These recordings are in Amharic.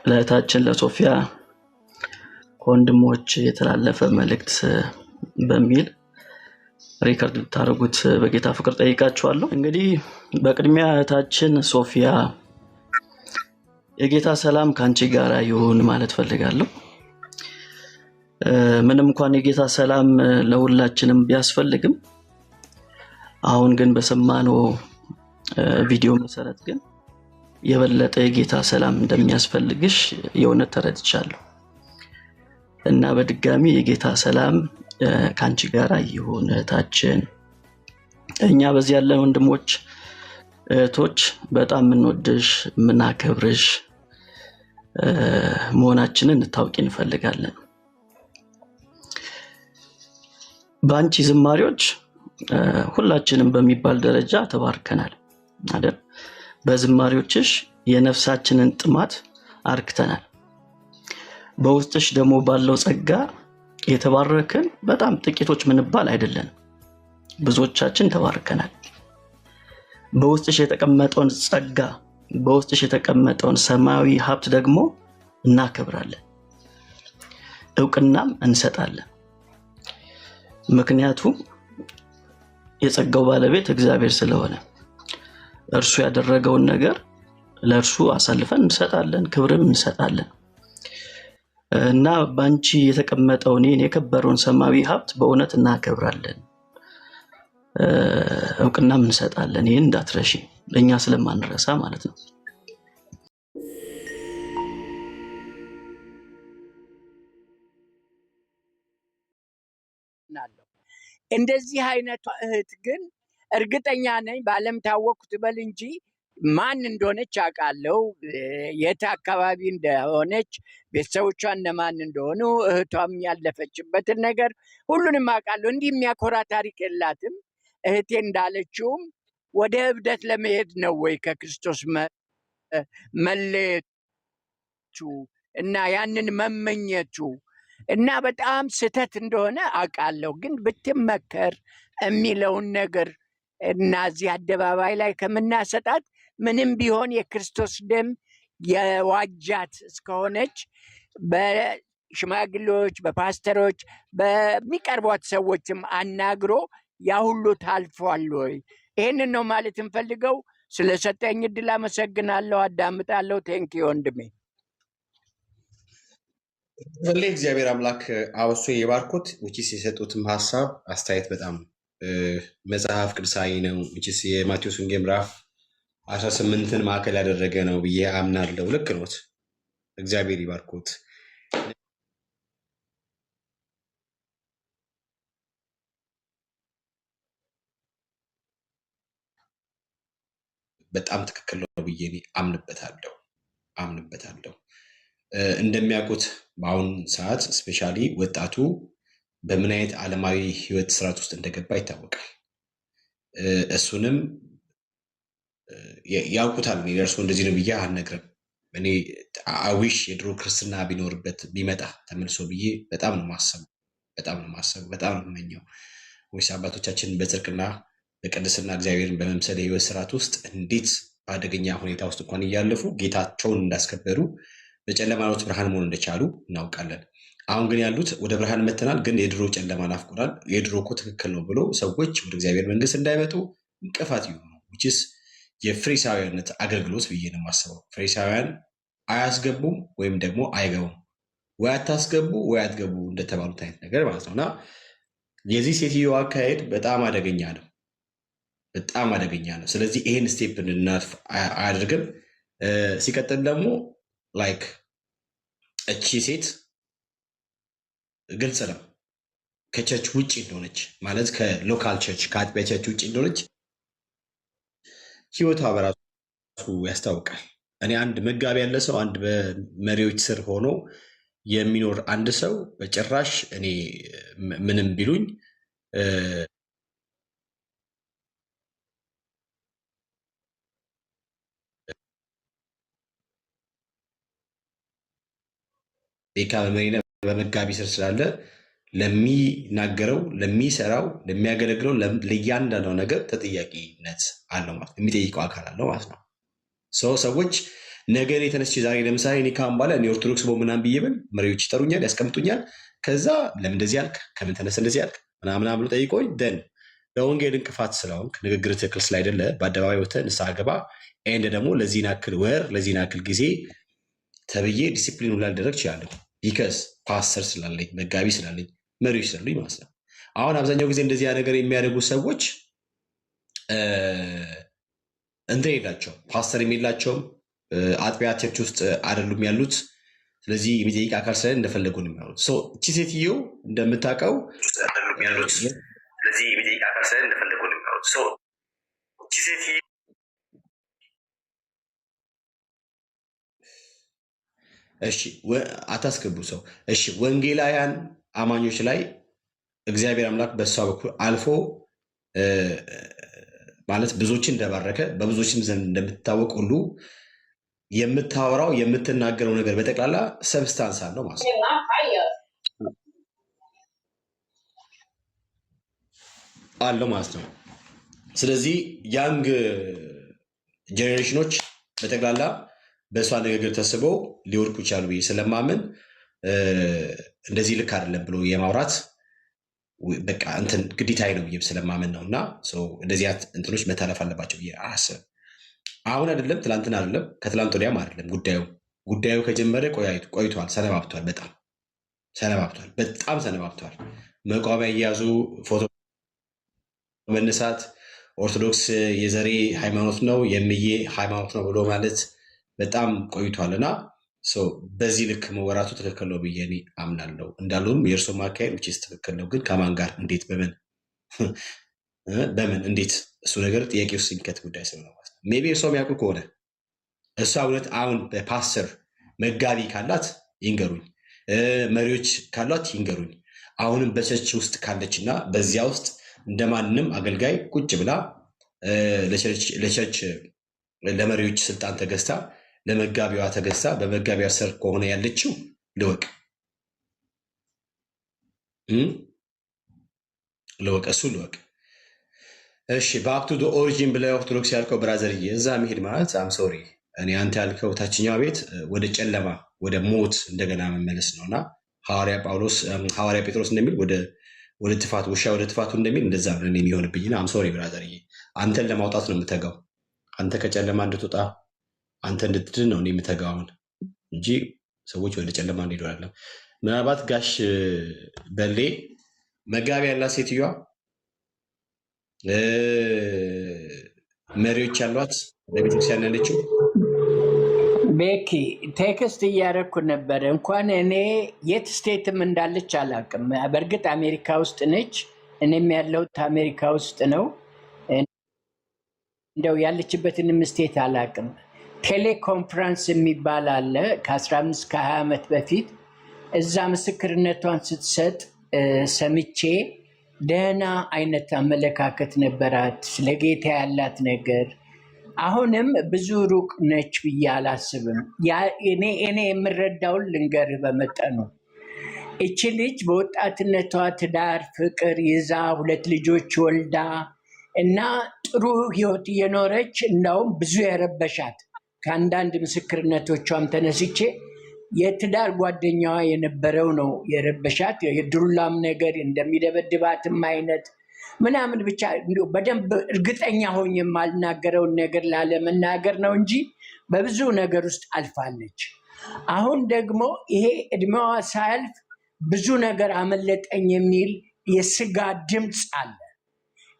ለእህታችን ለሶፊያ ወንድሞች የተላለፈ መልእክት በሚል ሪከርድ ልታደርጉት በጌታ ፍቅር ጠይቃችኋለሁ። እንግዲህ በቅድሚያ እህታችን ሶፊያ የጌታ ሰላም ካንቺ ጋር ይሁን ማለት ፈልጋለሁ። ምንም እንኳን የጌታ ሰላም ለሁላችንም ቢያስፈልግም አሁን ግን በሰማነው ቪዲዮ መሰረት ግን የበለጠ የጌታ ሰላም እንደሚያስፈልግሽ የእውነት ተረድቻለሁ እና በድጋሚ የጌታ ሰላም ካንቺ ጋር ይሁን እህታችን። እኛ በዚህ ያለን ወንድሞች እህቶች በጣም እንወድሽ እናከብርሽ መሆናችንን እንታውቂ እንፈልጋለን። ባንቺ ዝማሬዎች ሁላችንም በሚባል ደረጃ ተባርከናል አይደል? በዝማሬዎችሽ የነፍሳችንን ጥማት አርክተናል። በውስጥሽ ደግሞ ባለው ጸጋ የተባረከን በጣም ጥቂቶች ምንባል አይደለም፣ ብዙዎቻችን ተባርከናል። በውስጥሽ የተቀመጠውን ጸጋ በውስጥሽ የተቀመጠውን ሰማያዊ ሀብት ደግሞ እናከብራለን፣ ዕውቅናም እንሰጣለን። ምክንያቱም የጸጋው ባለቤት እግዚአብሔር ስለሆነ እርሱ ያደረገውን ነገር ለእርሱ አሳልፈን እንሰጣለን፣ ክብርም እንሰጣለን እና ባንቺ የተቀመጠውን የከበረውን ሰማያዊ ሀብት በእውነት እናከብራለን፣ ዕውቅናም እንሰጣለን። ይሄን እንዳትረሺ፣ ለኛ ስለማንረሳ ማለት ነው። እንደዚህ አይነቷ እህት ግን እርግጠኛ ነኝ ባለም ታወቅኩት በል እንጂ ማን እንደሆነች አውቃለሁ፣ የት አካባቢ እንደሆነች፣ ቤተሰቦቿ እነማን እንደሆኑ፣ እህቷም ያለፈችበትን ነገር ሁሉንም አውቃለሁ። እንዲህ የሚያኮራ ታሪክ የላትም። እህቴ እንዳለችውም ወደ እብደት ለመሄድ ነው ወይ ከክርስቶስ መለየቱ እና ያንን መመኘቱ እና በጣም ስህተት እንደሆነ አውቃለሁ። ግን ብትመከር የሚለውን ነገር እና እዚህ አደባባይ ላይ ከምናሰጣት ምንም ቢሆን የክርስቶስ ደም የዋጃት እስከሆነች በሽማግሌዎች፣ በፓስተሮች፣ በሚቀርቧት ሰዎችም አናግሮ ያ ሁሉ ታልፏል ወይ? ይህንን ነው ማለት እንፈልገው። ስለሰጠኝ እድል አመሰግናለሁ። አዳምጣለሁ። ቴንክ ዩ ወንድሜ። ሁሌ እግዚአብሔር አምላክ አውሶ የባርኮት ውጪስ የሰጡትም ሀሳብ አስተያየት በጣም መጽሐፍ ቅዱሳዊ ነው። ውጪስ የማቴዎስ ወንጌል ምዕራፍ 18ን ማዕከል ያደረገ ነው ብዬ አምናለሁ። ልክ ኖት። እግዚአብሔር ይባርኮት። በጣም ትክክል ነው ብዬ አምንበታለሁ። እንደሚያውቁት በአሁን ሰዓት ስፔሻሊ ወጣቱ በምን አይነት ዓለማዊ ህይወት ስርዓት ውስጥ እንደገባ ይታወቃል። እሱንም ያውቁታል። እኔ ለእርሶ እንደዚህ ነው ብዬ አልነግርም። እኔ አዊሽ የድሮ ክርስትና ቢኖርበት ቢመጣ ተመልሶ ብዬ በጣም ነው ማሰበው፣ በጣም ነው የምመኘው። ወይስ አባቶቻችን በጽድቅና በቅድስና እግዚአብሔርን በመምሰል የህይወት ስርዓት ውስጥ እንዴት በአደገኛ ሁኔታ ውስጥ እንኳን እያለፉ ጌታቸውን እንዳስከበሩ በጨለማ ውስጥ ብርሃን መሆን እንደቻሉ እናውቃለን። አሁን ግን ያሉት ወደ ብርሃን መተናል፣ ግን የድሮ ጨለማ ናፍቆናል። የድሮ እኮ ትክክል ነው ብሎ ሰዎች ወደ እግዚአብሔር መንግስት እንዳይመጡ እንቅፋት ይሆኑ which የፍሪሳውያንነት አገልግሎት ብዬ ነው የማስበው። ፍሪሳውያን አያስገቡም ወይም ደግሞ አይገቡም፣ ወይ አታስገቡ ወይ አትገቡ እንደተባሉት አይነት ነገር ማለት ነውና የዚህ ሴትዮ አካሄድ በጣም አደገኛ ነው። ስለዚህ ይሄን ስቴፕ እንድናልፍ አያደርግም። ሲቀጥል ደግሞ ላይክ እቺ ሴት ግልጽ ነው ከቸርች ውጪ እንደሆነች፣ ማለት ከሎካል ቸርች ከአጥቢያ ቸርች ውጪ እንደሆነች ህይወቷ በራሱ ያስታውቃል። እኔ አንድ መጋቢ ያለ ሰው አንድ በመሪዎች ስር ሆኖ የሚኖር አንድ ሰው በጭራሽ እኔ ምንም ቢሉኝ ቤካ በመሪና በመጋቢ ስር ስላለ ለሚናገረው፣ ለሚሰራው፣ ለሚያገለግለው ለእያንዳንዱ ነገር ተጠያቂነት አለው ማለት የሚጠይቀው አካል አለው ማለት ነው። ሰዎች ነገ እኔ ተነስቼ ዛሬ ለምሳሌ እኔ ካሁን በኋላ እኔ ኦርቶዶክስ በምናምን ብዬ ብል መሪዎች ይጠሩኛል፣ ያስቀምጡኛል። ከዛ ለምን እንደዚህ ያልክ፣ ከምን ተነስ እንደዚህ ያልክ ምናምን ብሎ ጠይቆኝ ደን በወንጌል እንቅፋት ስለሆንክ ንግግር ትክክል ስላይደለ በአደባባይ ወጥተህ ንስሐ ገባ ኤንድ ደግሞ ለዚህን ያክል ወር ለዚህን ያክል ጊዜ ተብዬ ዲሲፕሊን ሁላ ልደረግ እችላለሁ። ቢከስ ፓስተር ስላለኝ መጋቢ ስላለኝ መሪዎች ስላሉኝ ማለት ነው። አሁን አብዛኛው ጊዜ እንደዚህ ነገር የሚያደርጉ ሰዎች እንትን የላቸውም፣ ፓስተር የላቸውም፣ አጥቢያ ቸርች ውስጥ አይደሉም ያሉት። ስለዚህ የሚጠይቅ አካል ስለ እንደፈለጉ ነው የሚያሉት። እቺ ሴትዮ እንደምታውቀው አይደሉም ያሉት። ስለዚህ የሚጠይቅ አካል ስለ እንደፈለጉ ነው የሚያሉት። እቺ ሴትዮ እሺ አታስገቡ ሰው። እሺ ወንጌላውያን አማኞች ላይ እግዚአብሔር አምላክ በእሷ በኩል አልፎ ማለት ብዙዎችን እንደባረከ በብዙዎችም ዘንድ እንደምትታወቅ ሁሉ የምታወራው የምትናገረው ነገር በጠቅላላ ሰብስታንስ አለው ማለት ነው አለው ማለት ነው። ስለዚህ ያንግ ጄኔሬሽኖች በጠቅላላ በእሷ ንግግር ተስበው ሊወድቁ ይቻሉ ብዬ ስለማምን እንደዚህ ልክ አይደለም ብሎ የማውራት በቃ እንትን ግዴታዬ ነው ብዬ ስለማምን ነው። እና እንደዚህ እንትኖች መታለፍ አለባቸው ብዬ አስብ። አሁን አይደለም ትላንትና አይደለም ከትላንት ወዲያም አይደለም ጉዳዩ ከጀመረ ቆይቷል። ሰነባብቷል፣ በጣም ሰነባብቷል። መቋሚያ እያያዙ ፎቶ መነሳት ኦርቶዶክስ የዘሬ ሃይማኖት ነው የምዬ ሃይማኖት ነው ብሎ ማለት በጣም ቆይቷል። እና በዚህ ልክ መወራቱ ትክክል ነው ብዬ እኔ አምናለሁ። እንዳሉም የእርሶ ማካሄድ ውጭስ ትክክል ነው፣ ግን ከማን ጋር እንዴት በምን እንዴት እሱ ነገር ጥያቄ ውስጥ የሚከት ጉዳይ ስለሆነ ሜይ ቢ እርሶ የሚያውቁ ከሆነ እሷ እውነት አሁን በፓስተር መጋቢ ካላት ይንገሩኝ፣ መሪዎች ካሏት ይንገሩኝ። አሁንም በቸርች ውስጥ ካለች እና በዚያ ውስጥ እንደማንም አገልጋይ ቁጭ ብላ ለቸርች ለመሪዎች ስልጣን ተገዝታ ለመጋቢዋ ተገዝታ በመጋቢያ ስር ከሆነ ያለችው ልወቅ እሱ ልወቅ። እሺ ባክ ቱ ኦሪጂን ብለ ኦርቶዶክስ ያልከው ብራዘርዬ፣ እዛ መሄድ ማለት አም ሶሪ እኔ አንተ ያልከው ታችኛው ቤት ወደ ጨለማ ወደ ሞት እንደገና መመለስ ነው። እና ሐዋርያ ጴጥሮስ እንደሚል ወደ ጥፋት ውሻ ወደ ጥፋቱ እንደሚል እንደዛ ነው የሚሆንብኝ። አም ሶሪ ብራዘርዬ፣ አንተን ለማውጣት ነው የምተጋው። አንተ ከጨለማ እንድትወጣ አንተ እንድትድን ነው የምተጋውን እንጂ ሰዎች ወደ ጨለማ እንዲሄዱ አይደለም። ምናልባት ጋሽ በሌ መጋቢ ያላት ሴትዮዋ መሪዎች ያሏት ለቤተክርስቲያን ያለችው ቤኪ ቴክስት እያደረኩ ነበር። እንኳን እኔ የት ስቴትም እንዳለች አላውቅም። በእርግጥ አሜሪካ ውስጥ ነች። እኔም ያለሁት አሜሪካ ውስጥ ነው። እንደው ያለችበትንም ስቴት አላውቅም። ቴሌኮንፈረንስ የሚባል አለ ከ15 ከ20 ዓመት በፊት እዛ ምስክርነቷን ስትሰጥ ሰምቼ ደህና አይነት አመለካከት ነበራት ስለ ጌታ ያላት ነገር። አሁንም ብዙ ሩቅ ነች ብዬ አላስብም። እኔ የምረዳውን ልንገርህ በመጠኑ። እቺ ልጅ በወጣትነቷ ትዳር ፍቅር ይዛ 2 ልጆች ወልዳ እና ጥሩ ህይወት እየኖረች እንዳውም ብዙ የረበሻት ከአንዳንድ ምስክርነቶቿም ተነስቼ የትዳር ጓደኛዋ የነበረው ነው የረበሻት። የድሩላም ነገር እንደሚደበድባትም አይነት ምናምን ብቻ በደንብ እርግጠኛ ሆኜ የማልናገረውን ነገር ላለመናገር ነው እንጂ በብዙ ነገር ውስጥ አልፋለች። አሁን ደግሞ ይሄ እድሜዋ ሳያልፍ ብዙ ነገር አመለጠኝ የሚል የስጋ ድምፅ አለ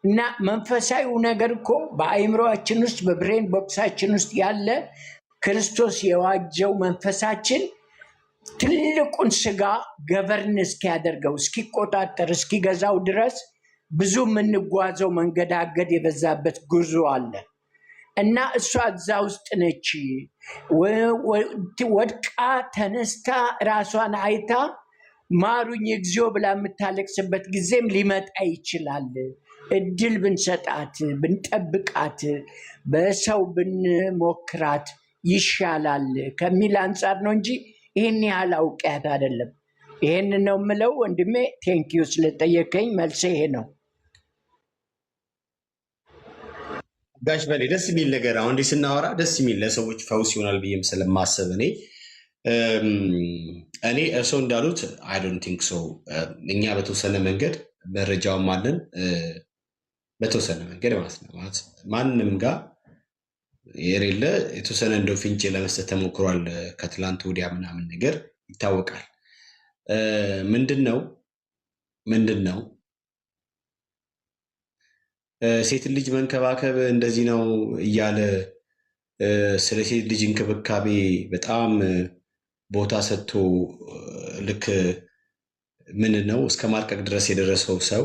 እና መንፈሳዊው ነገር እኮ በአእምሮአችን ውስጥ በብሬን ቦክሳችን ውስጥ ያለ ክርስቶስ የዋጀው መንፈሳችን ትልቁን ስጋ ገቨርን እስኪያደርገው እስኪቆጣጠር እስኪገዛው ድረስ ብዙ የምንጓዘው መንገዳገድ የበዛበት ጉዞ አለ እና እሷ እዛ ውስጥ ነች። ወድቃ ተነስታ ራሷን አይታ ማሩኝ እግዚኦ ብላ የምታለቅስበት ጊዜም ሊመጣ ይችላል። እድል ብንሰጣት ብንጠብቃት በሰው ብንሞክራት ይሻላል ከሚል አንጻር ነው እንጂ ይህን ያህል አውቂያት አይደለም። ይህን ነው የምለው ወንድሜ። ቴንኪዩ ስለጠየቀኝ መልሴ ይሄ ነው። ጋሽ በሌ ደስ የሚል ነገር አሁን እንዲህ ስናወራ ደስ የሚል ለሰዎች ፈውስ ይሆናል ብዬም ስለማሰብ እኔ እርስዎ እንዳሉት አይ ዶንት ቲንክ ሶ። እኛ በተወሰነ መንገድ መረጃውም አለን በተወሰነ መንገድ ማለት ነው። ማለት ማንም ጋር የሌለ የተወሰነ እንደው ፍንጭ ለመስጠት ተሞክሯል። ከትላንት ወዲያ ምናምን ነገር ይታወቃል። ምንድን ነው ሴት ልጅ መንከባከብ እንደዚህ ነው እያለ ስለ ሴት ልጅ እንክብካቤ በጣም ቦታ ሰጥቶ ልክ ምን ነው እስከ ማርቀቅ ድረስ የደረሰው ሰው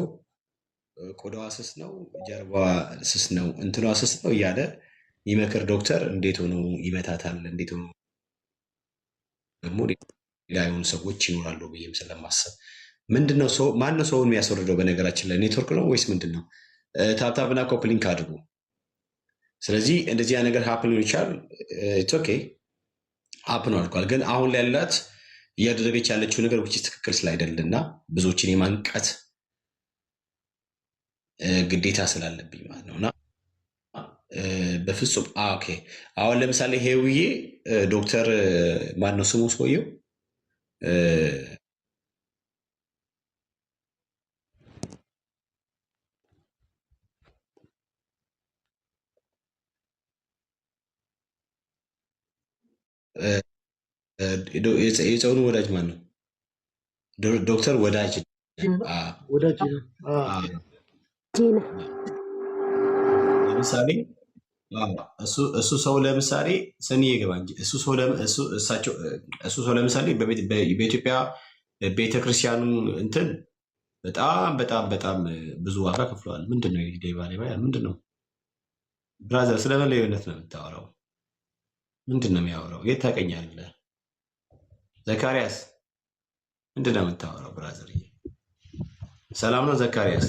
ቆዳዋ ስስ ነው፣ ጀርባዋ ስስ ነው፣ እንትኗ ስስ ነው እያለ ይመክር ዶክተር እንዴት ሆኖ ይመታታል? እንዴት ሆኖ ደግሞ ሌላ የሆኑ ሰዎች ይኖራሉ ብዬም ስለማሰብ ምንድነው ማነው ሰውን የሚያስወርደው? በነገራችን ላይ ኔትወርክ ነው ወይስ ምንድን ነው? ታፕታፕና ኮፕሊንክ አድርጉ። ስለዚህ እንደዚህ ነገር ሀፕን ይቻል ኦኬ ሀፕን አድርጓል። ግን አሁን ላይ ያላት እያደረገች ያለችው ነገር ውጭ ትክክል ስላይደልና ብዙዎችን የማንቃት ግዴታ ስላለብኝ ማለት ነውና በፍጹም ኦኬ። አሁን ለምሳሌ ሄውዬ ዶክተር ማነው ስሙ ሰውየው የፀኑ ወዳጅ ማን ነው? ዶክተር ወዳጅ ለምሳሌ እሱ ሰው ለምሳሌ ሰኒ ይገባ እንጂ እሱ ሰው ለምሳሌ በኢትዮጵያ ቤተክርስቲያኑ እንትን በጣም ብዙ ዋጋ ከፍለዋል። ምንድን ነው ምንድን ነው ብራዘር? ስለ መለየነት ነው የምታወራው? ምንድን ነው የሚያወራው? የት ታውቀኛለህ? ዘካርያስ ምንድን ነው የምታወራው? ብራዘር ሰላም ነው ዘካርያስ?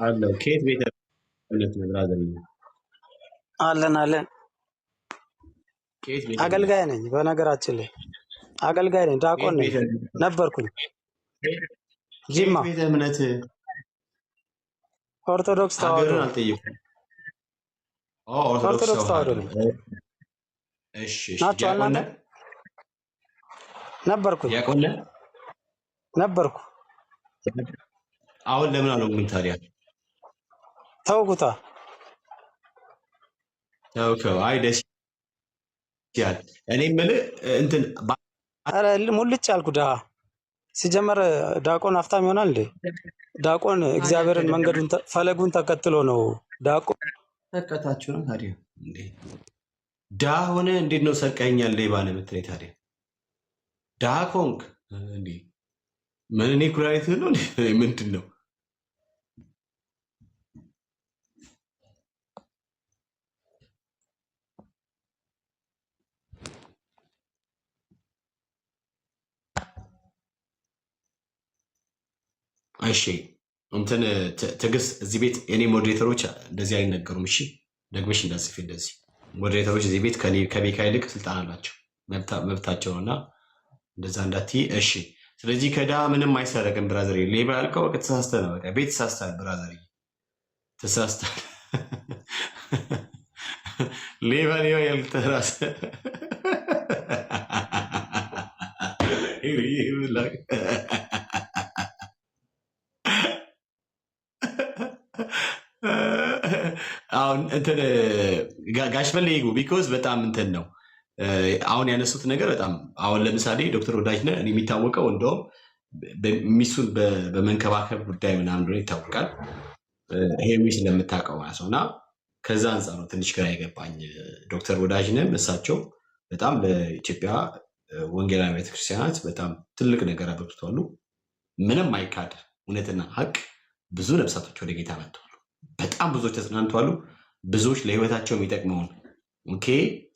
አለው ከየት ቤተ እምነት ነው ብራዘር? አለን አገልጋይ ነኝ። በነገራችን ላይ አገልጋይ ነኝ፣ ዲያቆን ነኝ ነበርኩኝ። ጂማ ቤተ እምነት ኦርቶዶክስ ተዋህዶ አልጠየኩም። ኦርቶዶክስ ተዋህዶ ነኝ። እሺ ናቸው እናንተ? ነበርኩ። አሁን ለምን አለው ግን ታዲያ? ተውኩታ። ተውከው? አይ ደስ ይላል። እኔ የምልህ እንትን ኧረ ሙልጭ አልኩ። ድሀ ሲጀመር ዲያቆን ሀብታም ይሆናል እንዴ? ዲያቆን እግዚአብሔርን መንገዱን ፈለጉን ተከትሎ ነው። ዲያቆን ተከታችሁ ነው ታዲያ እንዴ? ድሀ ሆነ እንዴት ነው ሰርቀኛል ላይ ባለ የምትለኝ ታዲያ? ድሀ ኮንክ እንዴ? ምን እኔ ኩላሊት ነው ምንድን ነው? እሺ እንትን ትዕግስት እዚህ ቤት የኔ ሞዴሬተሮች እንደዚህ አይነገሩም። እሺ ደግመሽ እንዳጽፊ እንደዚህ ሞዴሬተሮች እዚህ ቤት ከቤካ ይልቅ ስልጣን አላቸው፣ መብታቸው ነው እና እንደዛ እንዳትይ እሺ። ስለዚህ ከድሀ ምንም አይሰረቅም ብራዘር። ሌባ ያልከው በቃ ተሳስተህ ነው። በቃ ቤት ተሳስተሃል ብራዘር፣ ተሳስተሃል። ሌባ ያልከው ራስህ አሁን እንትን ጋሽ ፈለ ይጉ ቢኮዝ በጣም እንትን ነው አሁን ያነሱት ነገር በጣም አሁን ለምሳሌ ዶክተር ወዳጅነህ እኔ የሚታወቀው እንደውም ሚስቱን በመንከባከብ ጉዳይ ምናምን እንደሆነ ይታወቃል። ይሄ ሚስ እንደምታውቀው ማለት ነው። እና ከዛ አንጻር ነው ትንሽ ግራ የገባኝ። ዶክተር ወዳጅነህ እሳቸው በጣም ለኢትዮጵያ ወንጌላዊ ቤተክርስቲያናት በጣም ትልቅ ነገር አበርክተዋል። ምንም አይካድ እውነትና ሀቅ ብዙ ነፍሳቶች ወደ ጌታ መጥተዋል። በጣም ብዙዎች ተጽናንተዋል። ብዙዎች ለህይወታቸው የሚጠቅመውን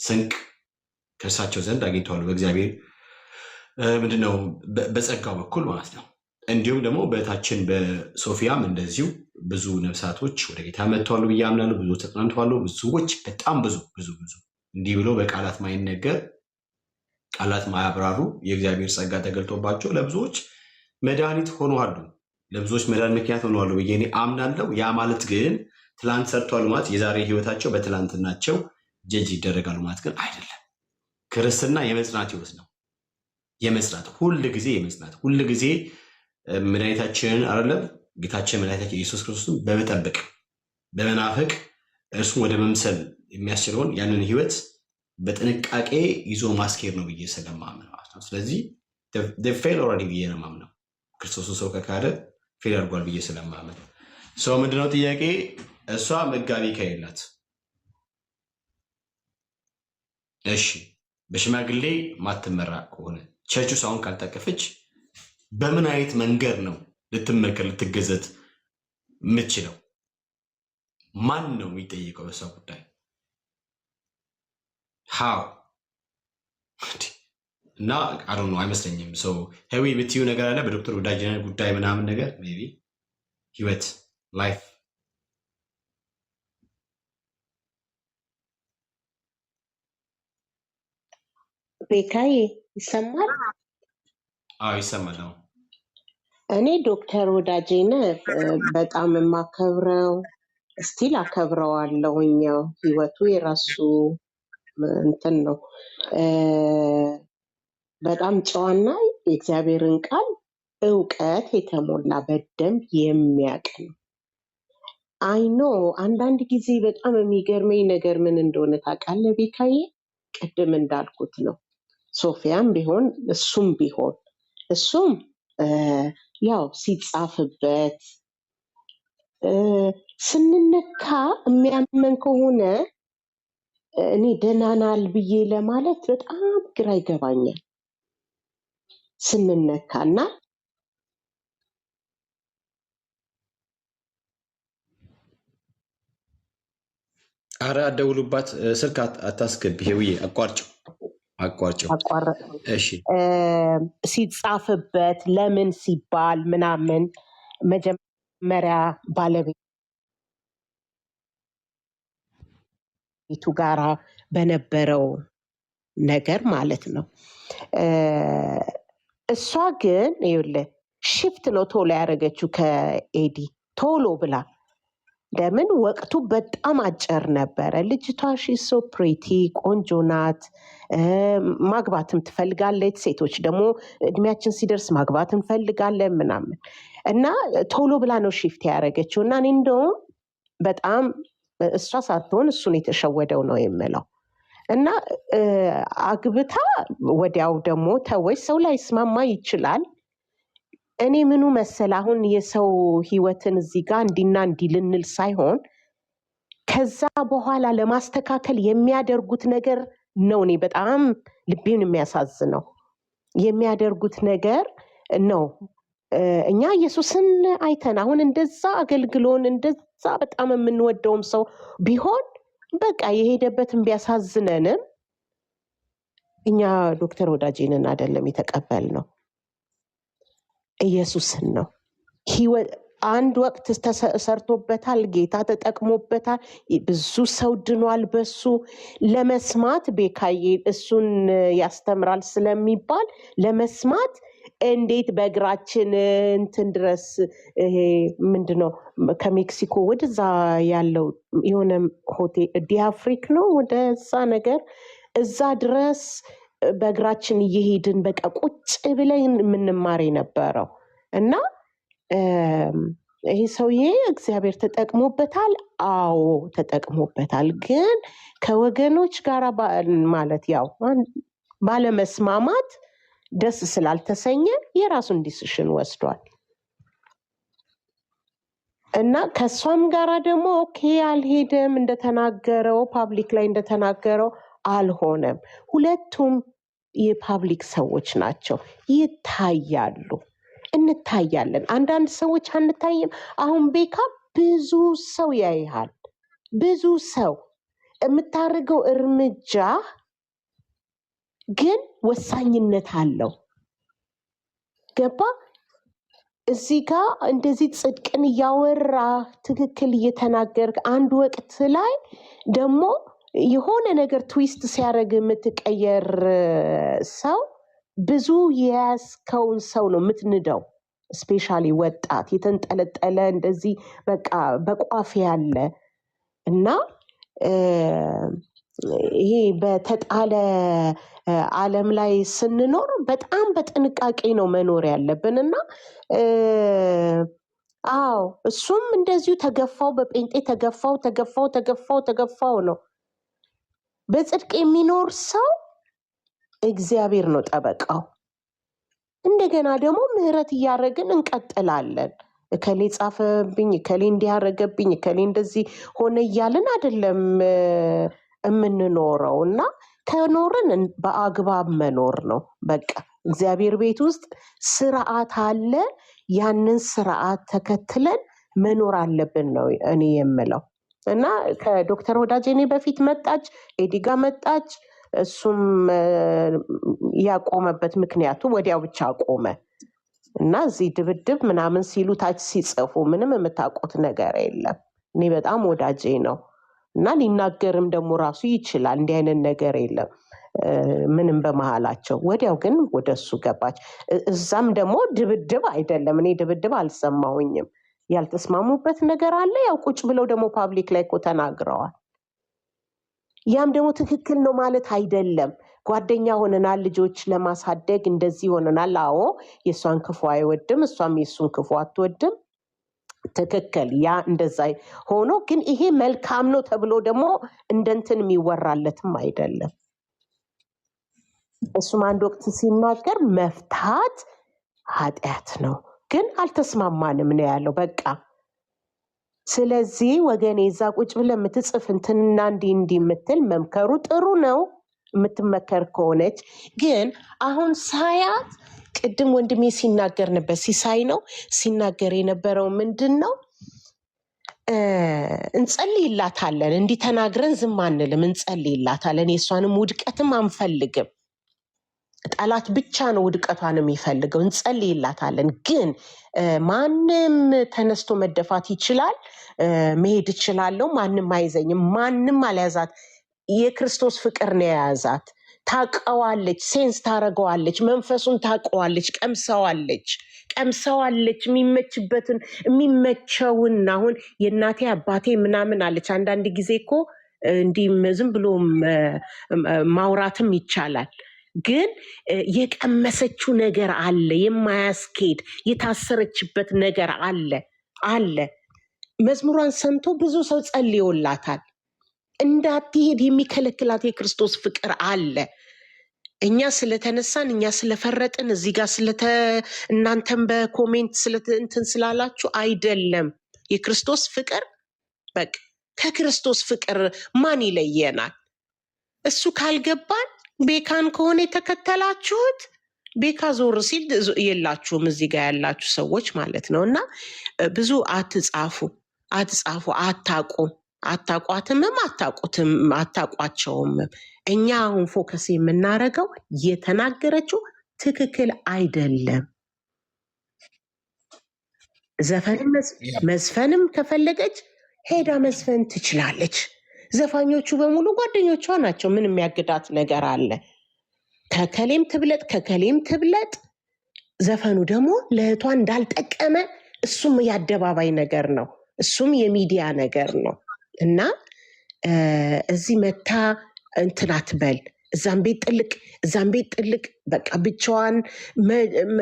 ስንቅ ከእርሳቸው ዘንድ አግኝተዋል። በእግዚአብሔር ምንድነው በጸጋው በኩል ማለት ነው። እንዲሁም ደግሞ በታችን በሶፊያም እንደዚሁ ብዙ ነፍሳቶች ወደ ጌታ መጥተዋል ብዬ አምናለሁ። ብዙ ተጽናንተዋል። ብዙዎች በጣም ብዙ እንዲህ ብሎ በቃላት ማይነገር ቃላት ማያብራሩ የእግዚአብሔር ጸጋ ተገልጦባቸው ለብዙዎች መድኃኒት ሆነዋል። ለብዙዎች መዳን ምክንያት ሆነዋል ብዬ እኔ አምናለሁ። ያ ማለት ግን ትላንት ሰርቷል ማለት የዛሬ ህይወታቸው በትላንትናቸው ጀጅ ይደረጋሉ ማለት ግን አይደለም። ክርስትና የመጽናት ህይወት ነው። የመጽናት ሁል ጊዜ የመጽናት ሁል ጊዜ መድኃኒታችንን አይደለም ጌታችን መድኃኒታችን ኢየሱስ ክርስቶስን በመጠበቅ በመናፈቅ እርሱን ወደ መምሰል የሚያስችለውን ያንን ህይወት በጥንቃቄ ይዞ ማስኬድ ነው ብዬ ስለማምን ማለት ነው። ስለዚህ ፌል ኦልሬዲ ብዬ ነው የማምነው። ክርስቶስን ሰው ከካደ ፌል አድርጓል ብዬ ስለማምን ሰው ምንድነው ጥያቄ? እሷ መጋቢ ከሌላት እሺ፣ በሽማግሌ ማትመራ ከሆነ ቸርች ውስጥ አሁን ካልታቀፈች በምን አይነት መንገድ ነው ልትመከር ልትገዘት የምትችለው? ማን ነው የሚጠይቀው በሷ ጉዳይ? ሃው እና አሮ ነው አይመስለኝም። ሰው ሄዊ የምትዩ ነገር አለ በዶክተር ወዳጅነት ጉዳይ ምናምን ነገር ሜይ ቢ ህይወት ላይፍ ቤካዬ ይሰማል? አዎ ይሰማል። ነው እኔ ዶክተር ወዳጄን በጣም የማከብረው ስቲል አከብረዋለሁኝ። ህይወቱ የራሱ እንትን ነው። በጣም ጨዋና የእግዚአብሔርን ቃል እውቀት የተሞላ በደንብ የሚያውቅ ነው። አይኖ አንዳንድ ጊዜ በጣም የሚገርመኝ ነገር ምን እንደሆነ ታውቃለህ ቤካዬ? ቅድም እንዳልኩት ነው። ሶፊያም ቢሆን እሱም ያው ሲጻፍበት ስንነካ የሚያመን ከሆነ እኔ ደናናል ብዬ ለማለት በጣም ግራ ይገባኛል። ስንነካና አረ አደውሉባት፣ ስልክ አታስገቢ። ሄውዬ አቋርጭው። እሺ ሲጻፍበት ለምን ሲባል ምናምን መጀመሪያ ባለቤቱ ጋራ በነበረው ነገር ማለት ነው። እሷ ግን ይኸውልህ ሽፍት ነው ቶሎ ያደረገችው ከኤዲ ቶሎ ብላ። ለምን ወቅቱ በጣም አጭር ነበረ። ልጅቷ ሺሶ ፕሬቲ ቆንጆ ናት፣ ማግባትም ትፈልጋለች። ሴቶች ደግሞ እድሜያችን ሲደርስ ማግባት እንፈልጋለን ምናምን እና ቶሎ ብላ ነው ሽፍት ያደረገችው። እና እኔ እንደውም በጣም እሷ ሳትሆን እሱን የተሸወደው ነው የምለው። እና አግብታ ወዲያው ደግሞ ተወች። ሰው ላይ ስማማ ይችላል። እኔ ምኑ መሰል አሁን የሰው ህይወትን እዚህ ጋር እንዲና እንዲህ ልንል ሳይሆን ከዛ በኋላ ለማስተካከል የሚያደርጉት ነገር ነው እኔ በጣም ልቤን የሚያሳዝነው። የሚያደርጉት ነገር ነው። እኛ ኢየሱስን አይተን አሁን እንደዛ አገልግሎን እንደዛ በጣም የምንወደውም ሰው ቢሆን በቃ የሄደበትን ቢያሳዝነንም እኛ ዶክተር ወዳጄንን አይደለም የተቀበልነው፣ ኢየሱስን ነው። አንድ ወቅት ተሰርቶበታል፣ ጌታ ተጠቅሞበታል፣ ብዙ ሰው ድኗል በሱ። ለመስማት ቤካዬ እሱን ያስተምራል ስለሚባል ለመስማት እንዴት በእግራችን እንትን ድረስ ምንድነው ከሜክሲኮ ወደዛ ያለው የሆነ ሆቴል ዲአፍሪክ ነው ወደዛ ነገር እዛ ድረስ በእግራችን እየሄድን በቃ ቁጭ ብለን የምንማር የነበረው እና ይሄ ሰውዬ እግዚአብሔር ተጠቅሞበታል። አዎ ተጠቅሞበታል። ግን ከወገኖች ጋር ማለት ያው ባለመስማማት ደስ ስላልተሰኘ የራሱን ዲሲሽን ወስዷል። እና ከሷም ጋራ ደግሞ ኦኬ አልሄደም፣ እንደተናገረው ፓብሊክ ላይ እንደተናገረው አልሆነም። ሁለቱም የፓብሊክ ሰዎች ናቸው፣ ይታያሉ፣ እንታያለን። አንዳንድ ሰዎች አንታይም። አሁን ቤካ ብዙ ሰው ያይሃል፣ ብዙ ሰው የምታደርገው እርምጃ ግን ወሳኝነት አለው። ገባ? እዚህ ጋር እንደዚህ ጽድቅን እያወራ ትክክል እየተናገርክ አንድ ወቅት ላይ ደግሞ የሆነ ነገር ትዊስት ሲያደርግ የምትቀየር ሰው ብዙ የያዝከውን ሰው ነው የምትንደው። ስፔሻሊ ወጣት የተንጠለጠለ እንደዚህ በቃ በቋፍ ያለ እና ይሄ በተጣለ ዓለም ላይ ስንኖር በጣም በጥንቃቄ ነው መኖር ያለብን እና አዎ እሱም እንደዚሁ ተገፋው፣ በጴንጤ ተገፋው ነው። በጽድቅ የሚኖር ሰው እግዚአብሔር ነው ጠበቃው። እንደገና ደግሞ ምህረት እያደረግን እንቀጥላለን። እከሌ ጻፈብኝ፣ እከሌ እንዲያረገብኝ፣ እከሌ እንደዚህ ሆነ እያልን አይደለም የምንኖረው እና ከኖርን በአግባብ መኖር ነው። በቃ እግዚአብሔር ቤት ውስጥ ስርዓት አለ። ያንን ስርዓት ተከትለን መኖር አለብን ነው እኔ የምለው እና ከዶክተር ወዳጄ እኔ በፊት መጣች፣ ኤዲጋ መጣች። እሱም ያቆመበት ምክንያቱ ወዲያው ብቻ አቆመ እና እዚህ ድብድብ ምናምን ሲሉ ታች ሲጽፉ ምንም የምታውቁት ነገር የለም። እኔ በጣም ወዳጄ ነው እና ሊናገርም ደግሞ ራሱ ይችላል። እንዲህ አይነት ነገር የለም ምንም በመሃላቸው። ወዲያው ግን ወደ እሱ ገባች። እዛም ደግሞ ድብድብ አይደለም፣ እኔ ድብድብ አልሰማሁኝም። ያልተስማሙበት ነገር አለ። ያው ቁጭ ብለው ደግሞ ፓብሊክ ላይ እኮ ተናግረዋል። ያም ደግሞ ትክክል ነው ማለት አይደለም። ጓደኛ ሆነናል፣ ልጆች ለማሳደግ እንደዚህ ሆነናል። አዎ የእሷን ክፉ አይወድም፣ እሷም የእሱን ክፉ አትወድም። ትክክል። ያ እንደዛ ሆኖ ግን ይሄ መልካም ነው ተብሎ ደግሞ እንደንትን የሚወራለትም አይደለም። እሱም አንድ ወቅት ሲናገር መፍታት ኃጢአት ነው፣ ግን አልተስማማንም ነው ያለው። በቃ ስለዚህ ወገኔ እዛ ቁጭ ብለህ የምትጽፍ እንትንና እንዲህ የምትል መምከሩ ጥሩ ነው፣ የምትመከር ከሆነች ግን አሁን ሳያት ቅድም ወንድሜ ሲናገር ነበር፣ ሲሳይ ነው ሲናገር የነበረው ምንድን ነው? እንጸልይላታለን፣ እንዲህ ተናግረን ዝም አንልም፣ እንጸልይላታለን። የእሷንም ውድቀትም አንፈልግም። ጠላት ብቻ ነው ውድቀቷን የሚፈልገው። እንጸልይላታለን። ግን ማንም ተነስቶ መደፋት ይችላል፣ መሄድ ይችላለሁ፣ ማንም አይዘኝም። ማንም አልያዛት። የክርስቶስ ፍቅር ነው የያዛት። ታቀዋለች፣ ሴንስ ታረገዋለች፣ መንፈሱን ታቀዋለች፣ ቀምሰዋለች የሚመችበትን የሚመቸውን። አሁን የእናቴ አባቴ ምናምን አለች። አንዳንድ ጊዜ እኮ እንዲህ ዝም ብሎ ማውራትም ይቻላል። ግን የቀመሰችው ነገር አለ፣ የማያስኬድ የታሰረችበት ነገር አለ። መዝሙሯን ሰምቶ ብዙ ሰው ጸልዮላታል። እንዳትሄድ የሚከለክላት የክርስቶስ ፍቅር አለ። እኛ ስለተነሳን፣ እኛ ስለፈረጥን፣ እዚህ ጋር እናንተም በኮሜንት እንትን ስላላችሁ አይደለም። የክርስቶስ ፍቅር በቃ ከክርስቶስ ፍቅር ማን ይለየናል? እሱ ካልገባን ቤካን ከሆነ የተከተላችሁት ቤካ ዞር ሲል የላችሁም፣ እዚህ ጋር ያላችሁ ሰዎች ማለት ነው። እና ብዙ አትጻፉ፣ አታቋትምም፣ አታቋቸውም። እኛ አሁን ፎከስ የምናደርገው የተናገረችው ትክክል አይደለም። ዘፈንም መዝፈንም ከፈለገች ሄዳ መዝፈን ትችላለች። ዘፋኞቹ በሙሉ ጓደኞቿ ናቸው። ምን የሚያግዳት ነገር አለ? ከከሌም ትብለጥ። ዘፈኑ ደግሞ ለእህቷ እንዳልጠቀመ እሱም የአደባባይ ነገር ነው፣ እሱም የሚዲያ ነገር ነው። እና እዚህ መታ እንትን አትበል፣ እዛም ቤት ጥልቅ በቃ ብቻዋን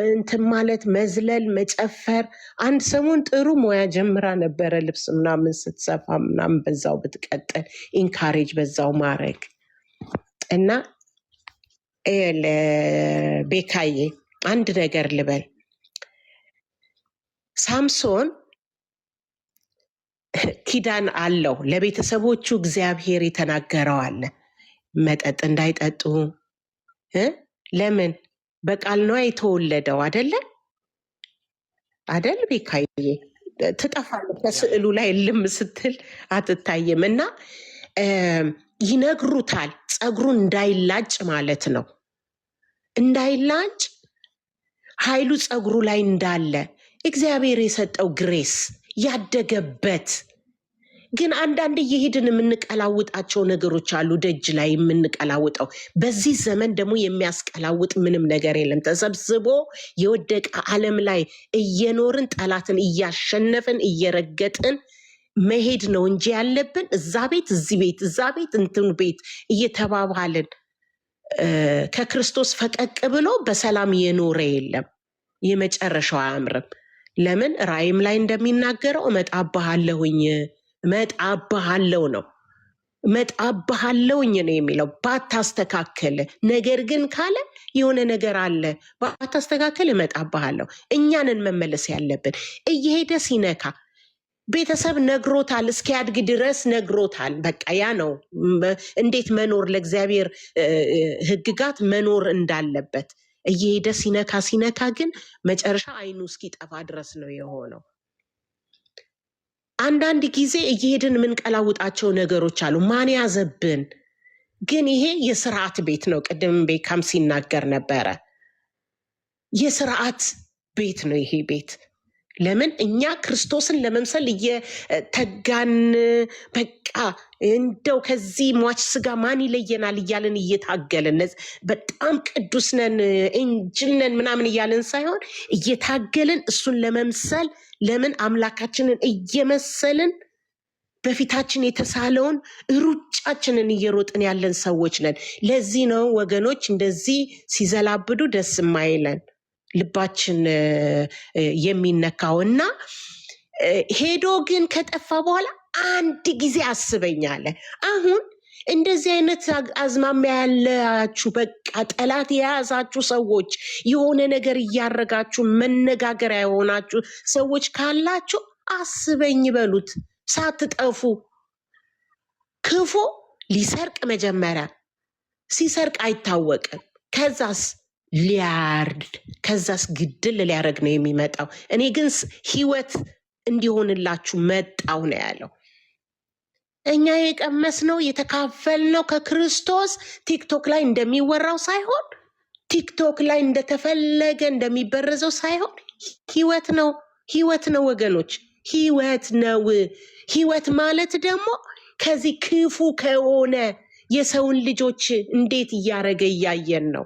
እንትን ማለት መዝለል፣ መጨፈር። አንድ ሰሞን ጥሩ ሙያ ጀምራ ነበረ፣ ልብስ ምናምን ስትሰፋ ምናምን። በዛው ብትቀጥል ኢንካሬጅ በዛው ማድረግ እና ቤካዬ አንድ ነገር ልበል። ሳምሶን ኪዳን አለው ለቤተሰቦቹ፣ እግዚአብሔር የተናገረው አለ። መጠጥ እንዳይጠጡ ለምን? በቃል ነው የተወለደው አደለ? ቤካዬ ትጠፋለች ከስዕሉ ላይ ልም ስትል አትታይም። እና ይነግሩታል፣ ፀጉሩን እንዳይላጭ ማለት ነው። እንዳይላጭ ኃይሉ ፀጉሩ ላይ እንዳለ እግዚአብሔር የሰጠው ግሬስ ያደገበት ግን አንዳንድ እየሄድን የምንቀላውጣቸው ነገሮች አሉ፣ ደጅ ላይ የምንቀላውጠው። በዚህ ዘመን ደግሞ የሚያስቀላውጥ ምንም ነገር የለም። ተሰብስቦ የወደቀ ዓለም ላይ እየኖርን ጠላትን እያሸነፍን እየረገጥን መሄድ ነው እንጂ ያለብን እዛ ቤት እዚህ ቤት እዛ ቤት እንትን ቤት እየተባባልን ከክርስቶስ ፈቀቅ ብሎ በሰላም የኖረ የለም። የመጨረሻው አያምርም። ለምን ራእይም ላይ እንደሚናገረው እመጣብሃለሁኝ እመጣብሃለሁ ነው። እመጣብሃለሁኝ ነው የሚለው ባታስተካከል። ነገር ግን ካለ የሆነ ነገር አለ ባታስተካከል እመጣብሃለሁ። እኛንን መመለስ ያለብን። እየሄደ ሲነካ ቤተሰብ ነግሮታል፣ እስኪያድግ ድረስ ነግሮታል። በቃ ያ ነው እንዴት መኖር ለእግዚአብሔር ሕግጋት መኖር እንዳለበት። እየሄደ ሲነካ ግን መጨረሻ አይኑ እስኪጠፋ ድረስ ነው የሆነው። አንዳንድ ጊዜ እየሄድን የምንቀላውጣቸው ነገሮች አሉ። ማን ያዘብን? ግን ይሄ የስርዓት ቤት ነው። ቅድም ቤካም ሲናገር ነበረ። የስርዓት ቤት ነው ይሄ ቤት። ለምን እኛ ክርስቶስን ለመምሰል እየተጋን በቃ እንደው ከዚህ ሟች ስጋ ማን ይለየናል እያልን እየታገልን በጣም ቅዱስ ነን እንጅል ነን ምናምን እያልን ሳይሆን እየታገልን እሱን ለመምሰል ለምን አምላካችንን እየመሰልን በፊታችን የተሳለውን ሩጫችንን እየሮጥን ያለን ሰዎች ነን። ለዚህ ነው ወገኖች እንደዚህ ሲዘላብዱ ደስ የማይለን ልባችን የሚነካውና ሄዶ ግን ከጠፋ በኋላ አንድ ጊዜ አስበኛለ። አሁን እንደዚህ አይነት አዝማሚያ ያላችሁ በቃ ጠላት የያዛችሁ ሰዎች የሆነ ነገር እያረጋችሁ መነጋገሪያ የሆናችሁ ሰዎች ካላችሁ አስበኝ በሉት። ሳትጠፉ ክፉ ሊሰርቅ መጀመሪያ ሲሰርቅ አይታወቅም። ከዛስ ሊያርድ ከዛስ ግድል ሊያደርግ ነው የሚመጣው። እኔ ግን ህይወት እንዲሆንላችሁ መጣው ነው ያለው። እኛ የቀመስነው የተካፈልነው ከክርስቶስ ቲክቶክ ላይ እንደሚወራው ሳይሆን ቲክቶክ ላይ እንደተፈለገ እንደሚበረዘው ሳይሆን ህይወት ነው። ህይወት ነው ወገኖች፣ ህይወት ነው። ህይወት ማለት ደግሞ ከዚህ ክፉ ከሆነ የሰውን ልጆች እንዴት እያደረገ እያየን ነው።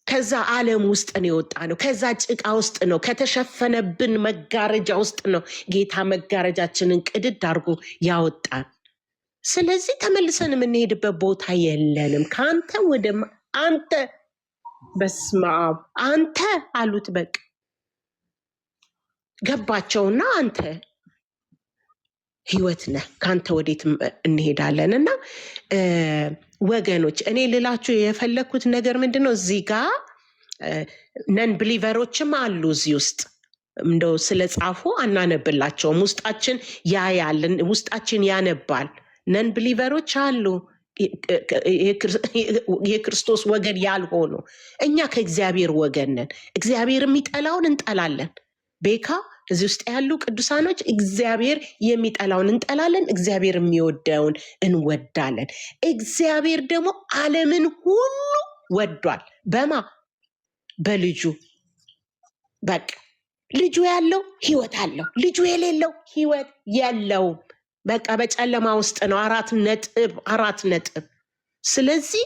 ከዛ ዓለም ውስጥ ነው የወጣ ነው። ከዛ ጭቃ ውስጥ ነው፣ ከተሸፈነብን መጋረጃ ውስጥ ነው ጌታ መጋረጃችንን ቅድድ አድርጎ ያወጣን። ስለዚህ ተመልሰን የምንሄድበት ቦታ የለንም። ከአንተ ወደ አንተ በስመ አብ አንተ አሉት። በቃ ገባቸውና አንተ ህይወት ነህ፣ ከአንተ ወዴት እንሄዳለን? እና ወገኖች እኔ ልላችሁ የፈለግኩት ነገር ምንድን ነው? እዚህ ጋር ነን ብሊቨሮችም አሉ እዚህ ውስጥ እንደው ስለ ጻፉ አናነብላቸውም። ውስጣችን ያያልን፣ ውስጣችን ያነባል። ነን ብሊቨሮች አሉ፣ የክርስቶስ ወገን ያልሆኑ። እኛ ከእግዚአብሔር ወገን ነን። እግዚአብሔር የሚጠላውን እንጠላለን። ቤካ እዚህ ውስጥ ያሉ ቅዱሳኖች እግዚአብሔር የሚጠላውን እንጠላለን፣ እግዚአብሔር የሚወደውን እንወዳለን። እግዚአብሔር ደግሞ ዓለምን ሁሉ ወዷል። በማ በልጁ። በቃ ልጁ ያለው ህይወት አለው፣ ልጁ የሌለው ህይወት የለውም። በቃ በጨለማ ውስጥ ነው። 4 ነጥብ። ስለዚህ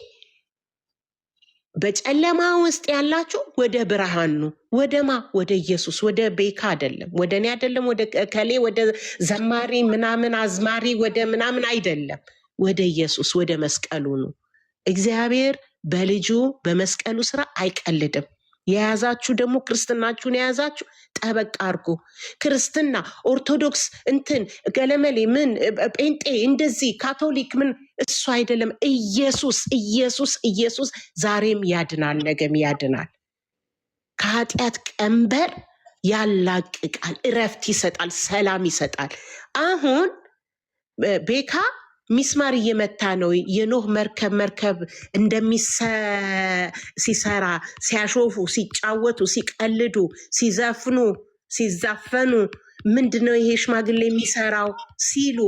በጨለማ ውስጥ ያላችሁ ወደ ብርሃኑ፣ ወደማ ወደ ኢየሱስ፣ ወደ ቤካ አይደለም፣ ወደ እኔ አይደለም፣ ወደ ከሌ፣ ወደ ዘማሪ ምናምን አዝማሪ ወደ ምናምን አይደለም፣ ወደ ኢየሱስ፣ ወደ መስቀሉ ነው። እግዚአብሔር በልጁ በመስቀሉ ስራ አይቀልድም። የያዛችሁ ደግሞ ክርስትናችሁን የያዛችሁ ጠበቅ አድርጎ ክርስትና ኦርቶዶክስ እንትን ገለመሌ ምን ጴንጤ እንደዚህ ካቶሊክ ምን እሱ አይደለም። ኢየሱስ ኢየሱስ ኢየሱስ ዛሬም ያድናል፣ ነገም ያድናል። ከኃጢአት ቀንበር ያላቅቃል፣ እረፍት ይሰጣል፣ ሰላም ይሰጣል። አሁን ቤካ ሚስማር እየመታ ነው። የኖህ መርከብ ሲሰራ ሲያሾፉ፣ ሲጫወቱ፣ ሲቀልዱ፣ ሲዘፍኑ፣ ሲዛፈኑ ምንድነው ይሄ ሽማግሌ የሚሰራው ሲሉ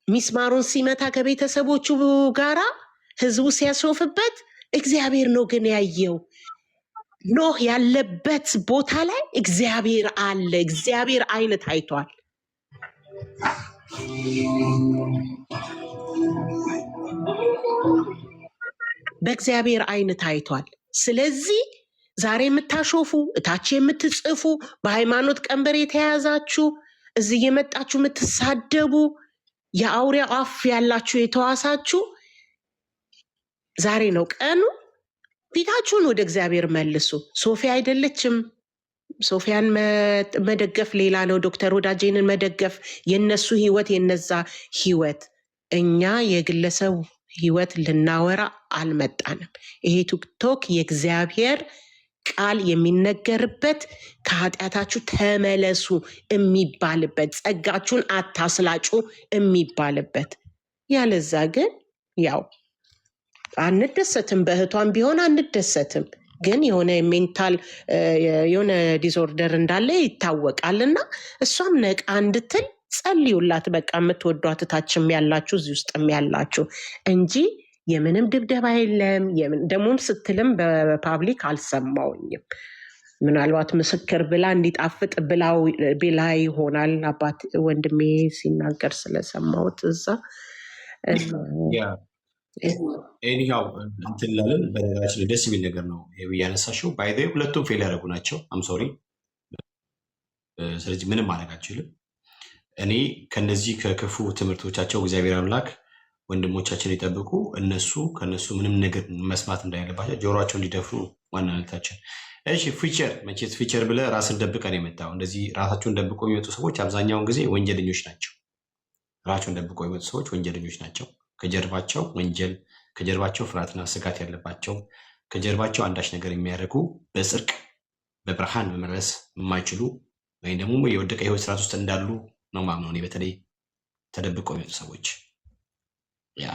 ሚስማሩን ሲመታ ከቤተሰቦቹ ጋራ ህዝቡ ሲያሾፍበት እግዚአብሔር ነው ግን ያየው። ኖህ ያለበት ቦታ ላይ እግዚአብሔር አለ። እግዚአብሔር አይን ታይቷል። በእግዚአብሔር አይን ታይቷል። ስለዚህ ዛሬ የምታሾፉ እታች የምትጽፉ በሃይማኖት ቀንበር የተያዛችሁ እዚህ የመጣችሁ የምትሳደቡ የአውሬ አፍ ያላችሁ የተዋሳችሁ ዛሬ ነው ቀኑ። ፊታችሁን ወደ እግዚአብሔር መልሱ። ሶፊያ አይደለችም። ሶፊያን መደገፍ ሌላ ነው። ዶክተር ወዳጄንን መደገፍ የነሱ ህይወት የነዛ ህይወት። እኛ የግለሰብ ህይወት ልናወራ አልመጣንም። ይሄ ቲክቶክ የእግዚአብሔር ቃል የሚነገርበት ከኃጢአታችሁ ተመለሱ የሚባልበት ጸጋችሁን አታስላጩ የሚባልበት። ያለዛ ግን ያው አንደሰትም። በእህቷም ቢሆን አንደሰትም። ግን የሆነ ሜንታል የሆነ ዲስኦርደር እንዳለ ይታወቃልና እሷም ነቃ እንድትል ጸልዩላት። በቃ የምትወዷት እታችም ያላችሁ እዚህ ውስጥም ያላችሁ እንጂ የምንም ድብደባ የለም። ደግሞም ስትልም በፓብሊክ አልሰማውኝም። ምናልባት ምስክር ብላ እንዲጣፍጥ ብላ ይሆናል አባት ወንድሜ ሲናገር ስለሰማሁት እዛ ኤኒሃው እንትን ላለን። በነገራችን ላይ ደስ የሚል ነገር ነው ያነሳሽው። ባይ ዘ ወይ ሁለቱም ፌል ያደረጉ ናቸው። አምሶሪ። ስለዚህ ምንም ማድረግ አልችልም። እኔ ከነዚህ ከክፉ ትምህርቶቻቸው እግዚአብሔር አምላክ ወንድሞቻችን ይጠብቁ። እነሱ ከነሱ ምንም ነገር መስማት እንዳይለባቸው ጆሮቸው እንዲደፍሩ ዋናነታችን። እሺ ፊቸር መቼት ፊቸር ብለህ ራስን ደብቀን የመጣው እንደዚህ ራሳቸውን ደብቆ የሚመጡ ሰዎች አብዛኛውን ጊዜ ወንጀለኞች ናቸው። ራሳቸውን ደብቆ የሚመጡ ሰዎች ወንጀለኞች ናቸው። ከጀርባቸው ወንጀል፣ ከጀርባቸው ፍርሃትና ስጋት ያለባቸው፣ ከጀርባቸው አንዳች ነገር የሚያደርጉ በጽድቅ በብርሃን መመለስ የማይችሉ ወይም ደግሞ የወደቀ ህይወት ስርዓት ውስጥ እንዳሉ ነው ማምነው እኔ። በተለይ ተደብቀው የሚመጡ ሰዎች ያ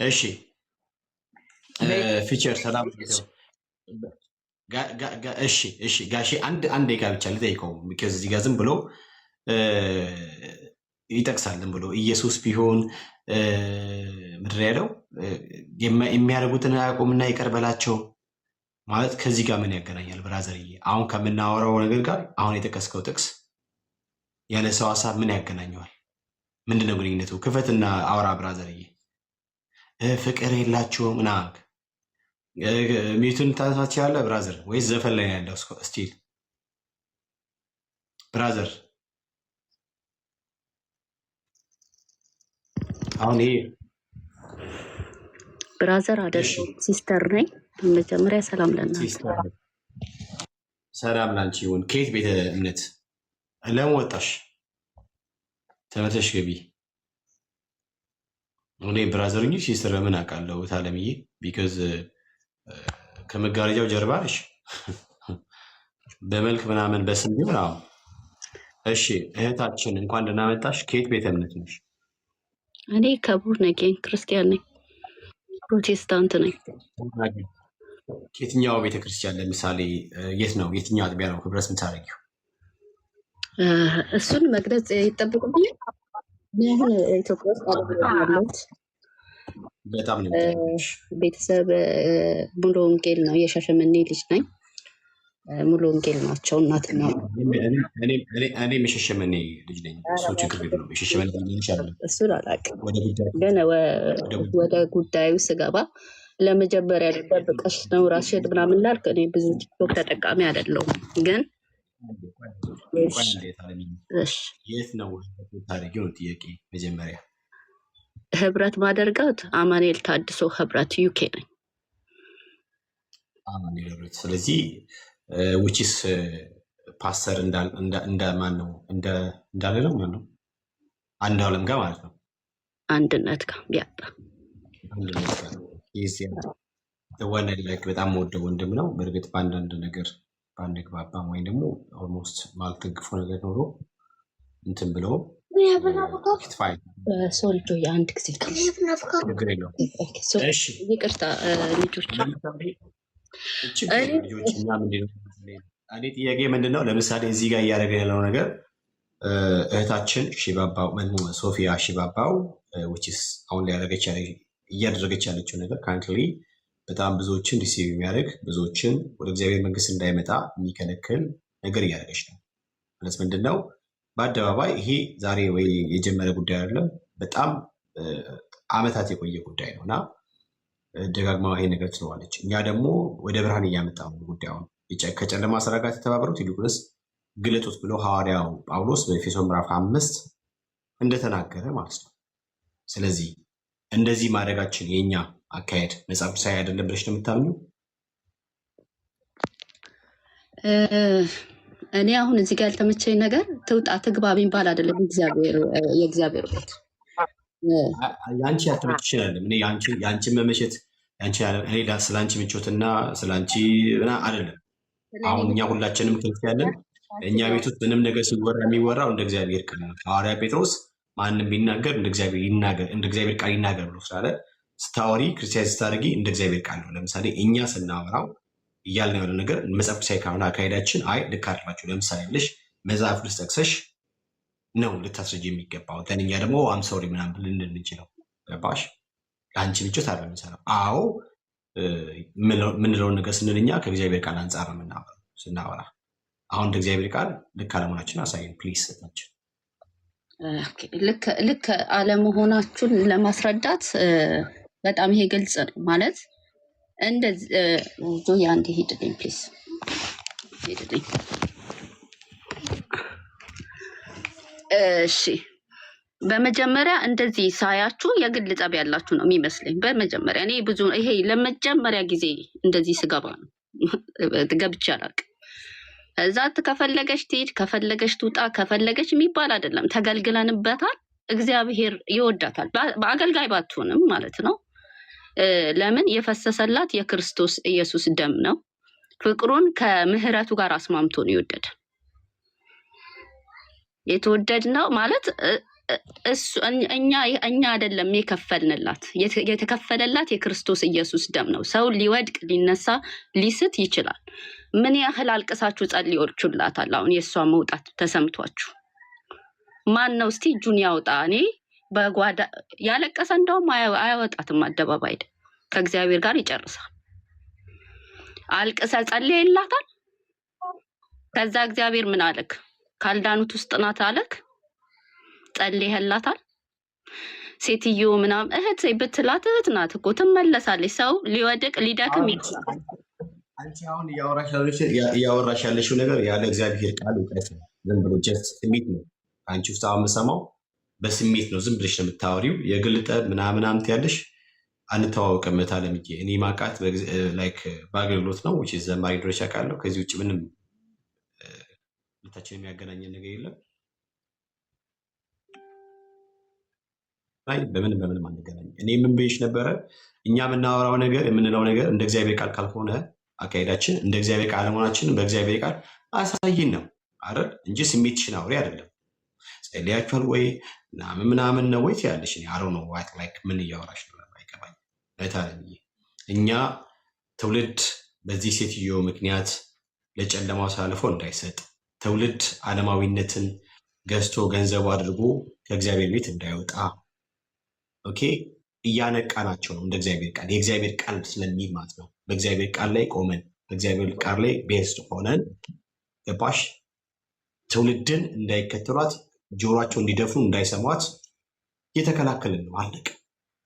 እሺ ፊቸር ሰላም። እሺ ጋሼ አንድ ደቂቃ ብቻ ልጠይቀው። ቢኮዝ እዚህ ጋር ዝም ብሎ ይጠቅሳልን ብሎ ኢየሱስ ቢሆን ምድር ያለው የሚያደርጉትን አያውቁምና ይቅር በላቸው ማለት ከዚህ ጋር ምን ያገናኛል ብራዘርዬ? አሁን ከምናወራው ነገር ጋር አሁን የጠቀስከው ጥቅስ ያነሳው ሀሳብ ምን ያገናኘዋል? ምንድነው ግንኙነቱ? ክፈትና አውራ ብራዘርዬ። ፍቅር የላችሁም ምናምን ሚቱን ታነሳች ያለ ብራዘር ወይስ ዘፈን ላይ ያለው ስቲል ብራዘር? አሁን ይሄ ብራዘር አይደለም ሲስተር ነኝ። መጀመሪያ ሰላም ለእናንተ። ሰላም ላንቺ ይሁን። ከየት ቤተ እምነት ለምን ወጣሽ? ተመተሽ ገቢ። እኔ ብራዘር እንጂ ሲስተር ምን አውቃለሁ ታለምዬ። ቢኮዝ ከመጋረጃው ጀርባ ነሽ በመልክ ምናምን በስም ቢሆን። አዎ እሺ እህታችን እንኳን ደህና መጣሽ። ከየት ቤተ እምነት ነሽ? እኔ ከቡር ነኝ፣ ክርስቲያን ነኝ፣ ፕሮቴስታንት ነኝ። የትኛው ቤተክርስቲያን ለምሳሌ የት ነው? የትኛው አጥቢያ ነው ህብረት የምታደርጊው? እሱን መግለጽ ይጠብቅብኛል። ይህን ኢትዮጵያ ውስጥ ያለሁት በጣም ነው ቤተሰብ ሙሉ ወንጌል ነው። የሻሸመኔ ልጅ ነኝ። ሙሉ ወንጌል ናቸው እናትና እኔም የሻሸመኔ ልጅ ነኝ። እሱ ችግር የለውም። የሻሸመኔ ልጅ አለ። እሱን አላውቅም። ግን ወደ ጉዳዩ ስገባ ለመጀመሪያ ደብቀሽ ነው ራስሽን ምናምን ላልክ እኔ ብዙ ቲክቶክ ተጠቃሚ አይደለሁም። ግን የት ነው ታደርጊው ነው ጥያቄ። መጀመሪያ ህብረት ማደርጋት አማኑኤል ታድሶ ህብረት ዩኬ ነኝ። አማኑኤል ህብረት። ስለዚህ ውጪስ ፓስተር ማን ነው? እንዳለ ነው ማን ነው? አንድ አለም ጋር ማለት ነው። አንድነት ጋር ቢያጣ አንድነት ጋር ላይክ በጣም ወደው ወንድም ነው። በእርግጥ በአንዳንድ ነገር ባንግባባም ወይም ደግሞ ኦልሞስት ማልተግፎ ነገር ኖሮ እንትን ብለው ሰው ልጆ የአንድ ጊዜ ይቅርታ ልጆች እኔ ጥያቄ ምንድን ነው? ለምሳሌ እዚህ ጋር እያደረገ ያለው ነገር እህታችን ሺባባው ሶፊያ ሺባባው አሁን እያደረገች ያለችው ነገር ካንትሊ በጣም ብዙዎችን ሪሲቭ የሚያደርግ ብዙዎችን ወደ እግዚአብሔር መንግስት እንዳይመጣ የሚከለክል ነገር እያደረገች ነው። ማለት ምንድን ነው? በአደባባይ ይሄ ዛሬ ወይ የጀመረ ጉዳይ አይደለም፣ በጣም አመታት የቆየ ጉዳይ ነው እና ደጋግማ ይሄ ነገር ትለዋለች። እኛ ደግሞ ወደ ብርሃን እያመጣ ነው ጉዳዩን። ከጨለማ ስራ ጋር የተባበሩት ይልቁንስ ግለጡት ብሎ ሐዋርያው ጳውሎስ በኤፌሶን ምዕራፍ 5 እንደተናገረ ማለት ነው። ስለዚህ እንደዚህ ማድረጋችን የኛ አካሄድ መጽሐፍ ቅዱሳዊ አይደለም ብለሽ ነው የምታምኙ? እኔ አሁን እዚህ ጋር ያልተመቸኝ ነገር ትውጣ ትግባ የሚባል አይደለም። የእግዚአብሔር ቤት ያንቺ ያልተመቸሽ አይደለም። እኔ ያንቺን መመቸት እኔ ስለ አንቺ ምቾትና ስለ አንቺ አይደለም። አሁን እኛ ሁላችንም ክርስቲያንን እኛ ቤት ውስጥ ምንም ነገር ሲወራ የሚወራው እንደ እግዚአብሔር ቃል ነው። ሐዋርያ ጴጥሮስ ማንም ቢናገር እንደ እግዚአብሔር ቃል ይናገር ብሎ ስላለ ስታወሪ ክርስቲያን ስታደርጊ እንደ እግዚአብሔር ቃል ነው። ለምሳሌ እኛ ስናወራው እያልን ያለ ነገር መጽሐፍ ቅዱሳዊ ካልሆነ አካሄዳችን አይ ልክ አይደላችሁ ለምሳሌ ብለሽ መጽሐፍ ቅዱስ ጠቅሰሽ ነው ልታስረጅ የሚገባው። እኛ ደግሞ አምሶሪ ምናምን ልንል እንችለው። ገባሽ? ለአንቺ ምቾት አይደለም የምንሰራው። አዎ የምንለውን ነገር ስንል እኛ ከእግዚአብሔር ቃል አንጻር ነው ስናወራ። አሁን እንደ እግዚአብሔር ቃል ልክ አለመሆናችን አሳይን ፕሊዝ። ሰጣችን ልክ አለመሆናችሁን ለማስረዳት በጣም ይሄ ግልጽ ነው ማለት እንደዚህ ጆያ አንዴ ሄድልኝ ፕሊዝ ሄድልኝ። እሺ በመጀመሪያ እንደዚህ ሳያችሁ የግል ጸብ ያላችሁ ነው የሚመስለኝ። በመጀመሪያ እኔ ብዙ ይሄ ለመጀመሪያ ጊዜ እንደዚህ ስገባ ነው ገብቼ አላውቅም። እዛ ከፈለገች ትሄድ ከፈለገች ትውጣ ከፈለገች የሚባል አይደለም። ተገልግለንበታል። እግዚአብሔር ይወዳታል። በአገልጋይ ባትሆንም ማለት ነው። ለምን? የፈሰሰላት የክርስቶስ ኢየሱስ ደም ነው። ፍቅሩን ከምህረቱ ጋር አስማምቶ ነው የወደደ። የተወደድ ነው ማለት እኛ አይደለም የከፈልንላት፣ የተከፈለላት የክርስቶስ ኢየሱስ ደም ነው። ሰው ሊወድቅ ሊነሳ ሊስት ይችላል። ምን ያህል አልቅሳችሁ ጸልዮላታል? አሁን የእሷ መውጣት ተሰምቷችሁ ማን ነው እስቲ እጁን ያውጣ? እኔ በጓዳ ያለቀሰ እንደውም አያወጣትም አደባባይ ከእግዚአብሔር ጋር ይጨርሳል። አልቅሰ ጸልየላታል። ከዛ እግዚአብሔር ምን አለክ? ካልዳኑት ውስጥ ናት አለክ። ጸልየላታል። ሴትዮ ምናምን እህት ብትላት እህት ናት እኮ ትመለሳለች። ሰው ሊወድቅ ሊደክም ይችላል። አንቺ አሁን እያወራሽ ያለሽው ነገር ያለ እግዚአብሔር ቃል እውቀት ነው። ዝም ብሎ ጀስት ስሜት ነው። አንቺ ውስጥ አሁን የምሰማው በስሜት ነው። ዝም ብለሽ ነው የምታወሪው። የግል ጠብ ምናምን ያለሽ አንተዋወቅም። ታለምዬ እኔ ማቃት ላይክ በአገልግሎት ነው which is ዘማሪ ድረሻ ቃለው። ከዚህ ውጭ ምንም ልታችን የሚያገናኘን ነገር የለም። አይ በምንም አንገናኝ። እኔ ምን ብዬሽ ነበረ? እኛ የምናወራው ነገር የምንለው ነገር እንደ እግዚአብሔር ቃል ካልሆነ አካሄዳችን እንደ እግዚአብሔር ቃል መሆናችን በእግዚአብሔር ቃል አሳይን ነው አይደል? እንጂ ስሜትሽን አውሪ አይደለም። ጸልያችኋል ወይ ምናምን ነው ወይ ያለሽ? እኔ አሮ ነው ዋት ላይክ ምን እያወራሽ ነው? አይገባኝ። ለታለኝ እኛ ትውልድ በዚህ ሴትዮ ምክንያት ለጨለማው አሳልፎ እንዳይሰጥ፣ ትውልድ ዓለማዊነትን ገዝቶ ገንዘቡ አድርጎ ከእግዚአብሔር ቤት እንዳይወጣ ኦኬ እያነቃናቸው ነው። እንደ እግዚአብሔር ቃል የእግዚአብሔር ቃል ስለሚል ማለት ነው። በእግዚአብሔር ቃል ላይ ቆመን በእግዚአብሔር ቃል ላይ ቤስድ ሆነን ገባሽ? ትውልድን እንዳይከተሏት ጆሯቸው እንዲደፍኑ እንዳይሰሟት እየተከላከልን ነው። አለቀ።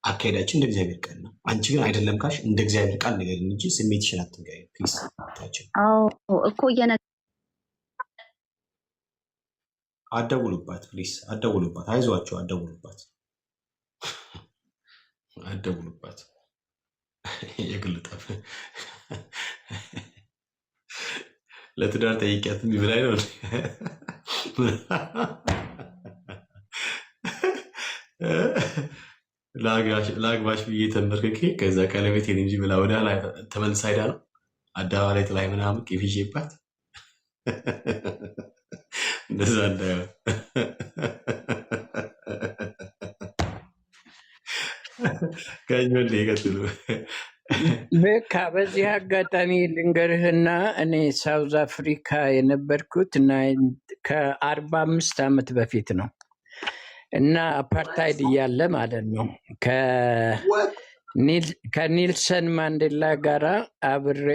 አካሄዳችን እንደ እግዚአብሔር ቃል ነው። አንቺ ግን አይደለም ካልሽ እንደ እግዚአብሔር ቃል ነገር እንጂ ስሜትሽን አትንገሪ ፕሊዝ። እኮ አደውሉባት ፕሊዝ፣ አደውሉባት። አይዟቸው፣ አደውሉባት። የግል ጠብ ለትዳር ጠይቂያት የሚብላይ ነው። ለአግባሽ ብዬ ተንበርክኬ ከዛ ቀለበቴን እንጂ ብላ ወደ ላይ ተመልሳ ሄዳ ነው አደባባይ ላይ ምናምን ቄፍዤባት እንደዛ እንዳይሆን ከኞሌ ይቀጥሉ። በቃ በዚህ አጋጣሚ ልንገርህና እኔ ሳውዝ አፍሪካ የነበርኩት ከ45 ዓመት በፊት ነው እና አፓርታይድ እያለ ማለት ነው። ከኒልሰን ማንዴላ ጋራ አብሬ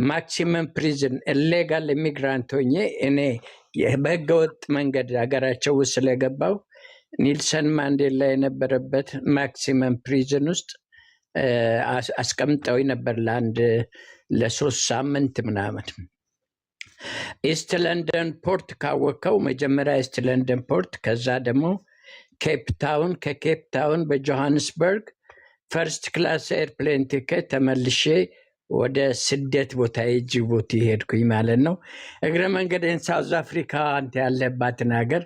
ማክሲመም ፕሪዝን ኢሌጋል ኢሚግራንት ሆኜ እኔ በህገወጥ መንገድ ሀገራቸው ውስጥ ስለገባው ኒልሰን ማንዴላ የነበረበት ማክሲመም ፕሪዝን ውስጥ አስቀምጠው ነበር ለ3 ሳምንት ምናምን። ኢስት ለንደን ፖርት ካወቀው መጀመሪያ ኢስት ለንደን ፖርት፣ ከዛ ደግሞ ኬፕ ታውን፣ ከኬፕ ታውን በጆሃንስበርግ ፈርስት ክላስ ኤርፕሌን ቲኬት ተመልሼ ወደ ስደት ቦታ ጅቡቲ ሄድኩኝ ማለት ነው። እግረ መንገድን ሳውዝ አፍሪካ አንተ ያለባትን ሀገር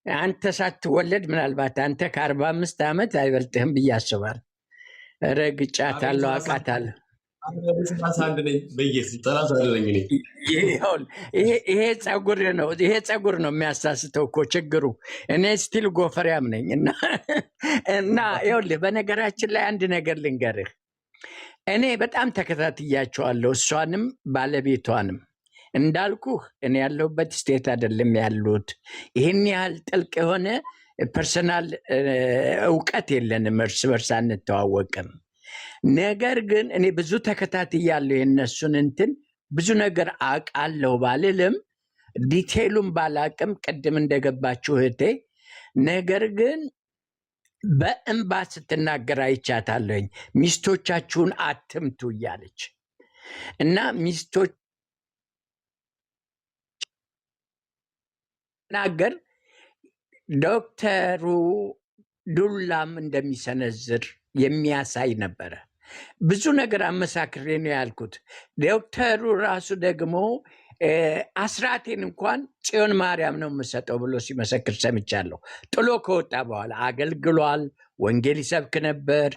አንተ ሳትወለድ ምናልባት አንተ ከ45 ዓመት አይበልጥህም ብዬ አስባለሁ። ረግጫታለሁ፣ አውቃታለሁ። ይሄ ጸጉር ነው የሚያሳስተው እኮ ችግሩ። እኔ ስቲል ጎፈሪያም ነኝ እና ይኸውልህ፣ በነገራችን ላይ አንድ ነገር ልንገርህ። እኔ በጣም ተከታትያቸዋለሁ፣ እሷንም ባለቤቷንም። እንዳልኩህ እኔ ያለሁበት ስቴት አይደለም ያሉት። ይህን ያህል ጥልቅ የሆነ ፐርሰናል እውቀት የለንም፣ እርስ በርስ አንተዋወቅም። ነገር ግን እኔ ብዙ ተከታትያለሁ የነሱን ብዙ ነገር አውቃለሁ ባልልም ዲቴይሉም ባላቅም ቅድም እንደገባችሁ እህቴ፣ ነገር ግን በእንባ ስትናገር አይቻታለሁኝ። ሚስቶቻችሁን አትምቱ እያለች እና ሚስቶች ናገር ዶክተሩ ዱላም እንደሚሰነዝር የሚያሳይ ነበረ። ብዙ ነገር አመሳክሬ ነው ያልኩት። ዶክተሩ ራሱ ደግሞ አስራቴን እንኳን ጽዮን ማርያም ነው የምሰጠው ብሎ ሲመሰክር ሰምቻለሁ። ጥሎ ከወጣ በኋላ አገልግሏል። ወንጌል ይሰብክ ነበር።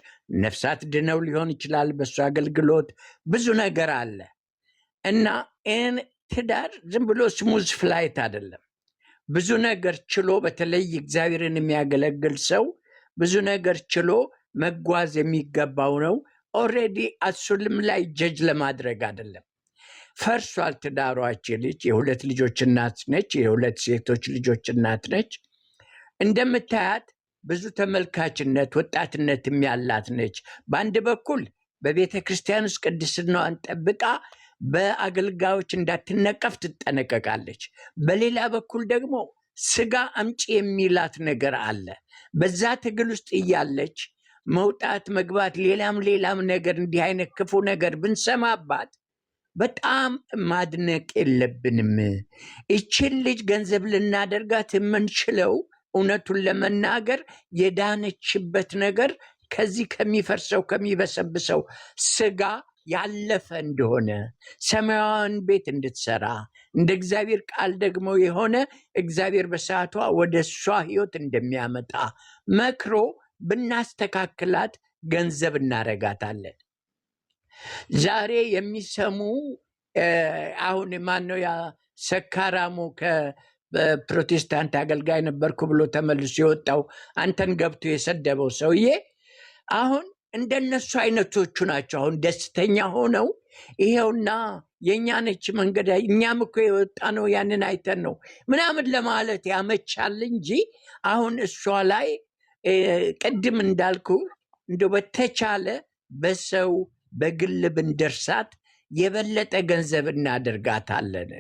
ነፍሳት ድነው ሊሆን ይችላል በሱ አገልግሎት። ብዙ ነገር አለ እና ትዳር ዝም ብሎ ስሙዝ ፍላይት አይደለም። ብዙ ነገር ችሎ፣ በተለይ እግዚአብሔርን የሚያገለግል ሰው ብዙ ነገር ችሎ መጓዝ የሚገባው ነው። ኦልሬዲ እሱም ላይ ጀጅ ለማድረግ አይደለም። ፈርሷል ትዳሯች። ልጅ የ2 ልጆች እናት ነች። የ2 ሴቶች ልጆች እናት ነች። እንደምታያት ብዙ ተመልካችነት ወጣትነትም ያላት ነች። በአንድ በኩል በቤተ ክርስቲያን ውስጥ ቅድስናዋን ጠብቃ በአገልጋዮች እንዳትነቀፍ ትጠነቀቃለች። በሌላ በኩል ደግሞ ስጋ አምጪ የሚላት ነገር አለ። በዛ ትግል ውስጥ እያለች መውጣት መግባት፣ ሌላም ነገር እንዲህ አይነት ክፉ ነገር ብንሰማባት በጣም ማድነቅ የለብንም። ይችን ልጅ ገንዘብ ልናደርጋት የምንችለው እውነቱን ለመናገር የዳነችበት ነገር ከዚህ ከሚፈርሰው ከሚበሰብሰው ስጋ ያለፈ እንደሆነ፣ ሰማያዊን ቤት እንድትሰራ እንደ እግዚአብሔር ቃል ደግሞ የሆነ እግዚአብሔር በሰዓቷ ወደ እሷ ህይወት እንደሚያመጣ መክሮ ብናስተካክላት ገንዘብ እናረጋታለን። ዛሬ የሚሰሙ አሁን ማነው ያ ሰካራሙ ከፕሮቴስታንት አገልጋይ ነበርኩ ብሎ ተመልሶ የወጣው አንተን ገብቶ የሰደበው ሰውዬ አሁን እንደነሱ አይነቶቹ ናቸው። አሁን ደስተኛ ሆነው ይሄውና የእኛ ነች መንገድ፣ እኛም እኮ የወጣ ነው ያንን አይተን ነው ምናምን ለማለት ያመቻል እንጂ አሁን እሷ ላይ ቅድም እንዳልኩ እንደው በተቻለ በሰው በግል ብንደርሳት የበለጠ ገንዘብ እናደርጋታለን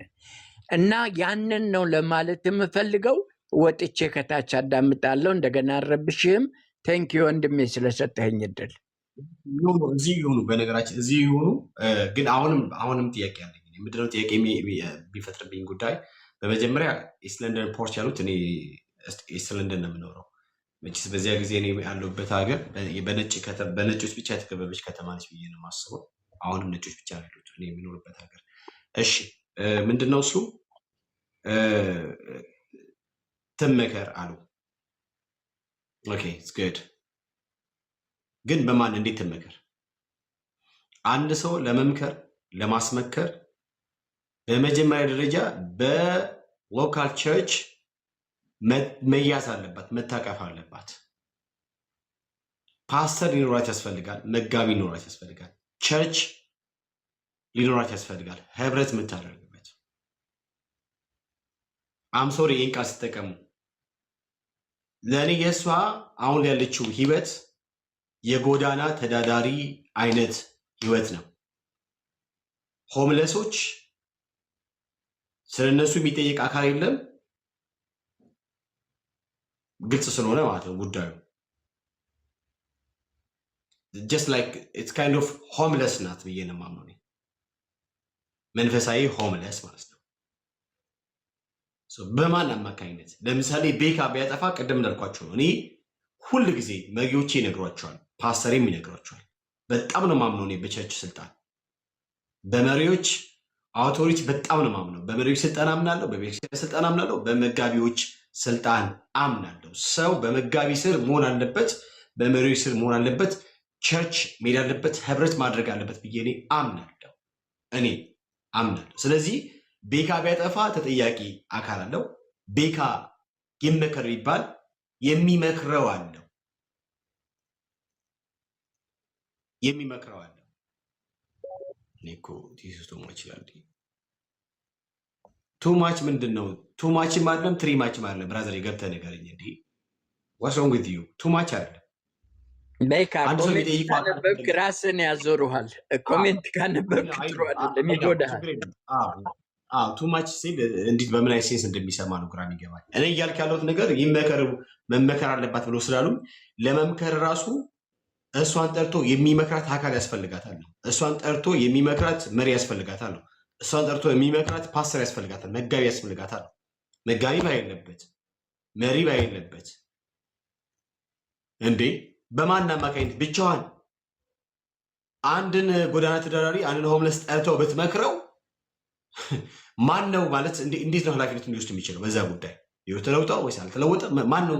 እና ያንን ነው ለማለት የምፈልገው። ወጥቼ ከታች አዳምጣለሁ። እንደገና አረብሽህም። ቴንክ ዩ ወንድሜ ስለሰጠኸኝ እድል። እዚህ ይሁኑ፣ በነገራችን እዚህ ይሁኑ። ግን አሁንም ጥያቄ አለኝ። ምንድነው ጥያቄ የሚፈጥርብኝ ጉዳይ? በመጀመሪያ ኢስት ለንደን ፖርት ያሉት፣ እኔ ኢስት ለንደን ነው የምኖረው። መቼስ በዚያ ጊዜ እኔ ያለሁበት ሀገር በነጮች ብቻ የተከበበች ከተማ ነች ብዬ ነው የማስበው። አሁንም ነጮች ብቻ ያሉት እኔ የሚኖርበት ሀገር። እሺ ምንድነው እሱ? ትመከር አሉ። ኦኬ ጉድ። ግን በማን እንዴት ትመከር? አንድ ሰው ለመምከር ለማስመከር በመጀመሪያ ደረጃ በሎካል ቸርች መያዝ አለባት፣ መታቀፍ አለባት። ፓስተር ሊኖራት ያስፈልጋል፣ መጋቢ ሊኖራት ያስፈልጋል፣ ቸርች ሊኖራት ያስፈልጋል፣ ህብረት የምታደርግበት። አምሶሪ ይህን ቃል ስትጠቀሙ ለእኔ የእሷ አሁን ያለችው ህይወት የጎዳና ተዳዳሪ አይነት ህይወት ነው። ሆምለሶች ስለነሱ የሚጠይቅ አካል የለም። ግልጽ ስለሆነ ማለት ነው ጉዳዩ። just like it's kind of homeless ናት ብዬ ነው የማምነው። መንፈሳዊ ሆምለስ ማለት ነው። በማን አማካኝነት? ለምሳሌ ቤካ ቢያጠፋ ቅድም እንዳልኳቸው ነው። እኔ ሁል ጊዜ መሪዎቼ ይነግሯቸዋል፣ ፓስተሬም ይነግሯቸዋል። በጣም ነው የማምነው እኔ በቸርች ስልጣን፣ በመሪዎች አውቶሪቲ በጣም ነው የማምነው። በመሪዎች ስልጣን አምናለሁ፣ በቤተክርስቲያን ስልጣን አምናለሁ፣ በመጋቢዎች ስልጣን አምናለሁ። ሰው በመጋቢ ስር መሆን አለበት፣ በመሪዎች ስር መሆን አለበት፣ ቸርች መሄድ አለበት፣ ህብረት ማድረግ አለበት ብዬ እኔ አምናለሁ። ስለዚህ ቤካ ቢያጠፋ ተጠያቂ አካል አለው። ቤካ ይመከር ይባል የሚመክረው አለው። እኔ እኮ ቲሶ ይችላል። ቱማች ምንድን ነው? ቱማችም አይደለም ትሪማችም አይደለም። ብራዘር ገብተህ ንገረኝ። እንዴ ዋትስ ሮንግ ዊዝ ዩ? ቱማች አይደለም። ቤካ ኮሜንት ካነበብክ ራስን ያዞሩሃል። ኮሜንት ካነበብክ ጥሩ አይደለም፣ ይጎዳሃል። ቱማች ሲል እንዴት በምን አይነት ሴንስ እንደሚሰማ ነው ግራ የሚገባኝ። እኔ እያልክ ያለሁት ነገር መመከር አለባት ብሎ ስላሉ ለመምከር ራሱ እሷን ጠርቶ የሚመክራት አካል ያስፈልጋታል። እሷን ጠርቶ የሚመክራት መሪ ያስፈልጋታል። እሷን ጠርቶ የሚመክራት ፓስተር ያስፈልጋታል፣ መጋቢ ያስፈልጋታል። መጋቢ ባይለበት መሪ ባይለበት እንዴ በማን አማካኝነት ብቻዋን አንድን ጎዳና ተዳዳሪ አንድን ሆምለስ ጠርተው ብትመክረው ማን ነው ማለት እንዴት ነው ኃላፊነቱን ሊወስድ የሚችለው? በዛ ጉዳይ ህይወት ተለውጧል ወይስ አልተለወጠ? ማን ነው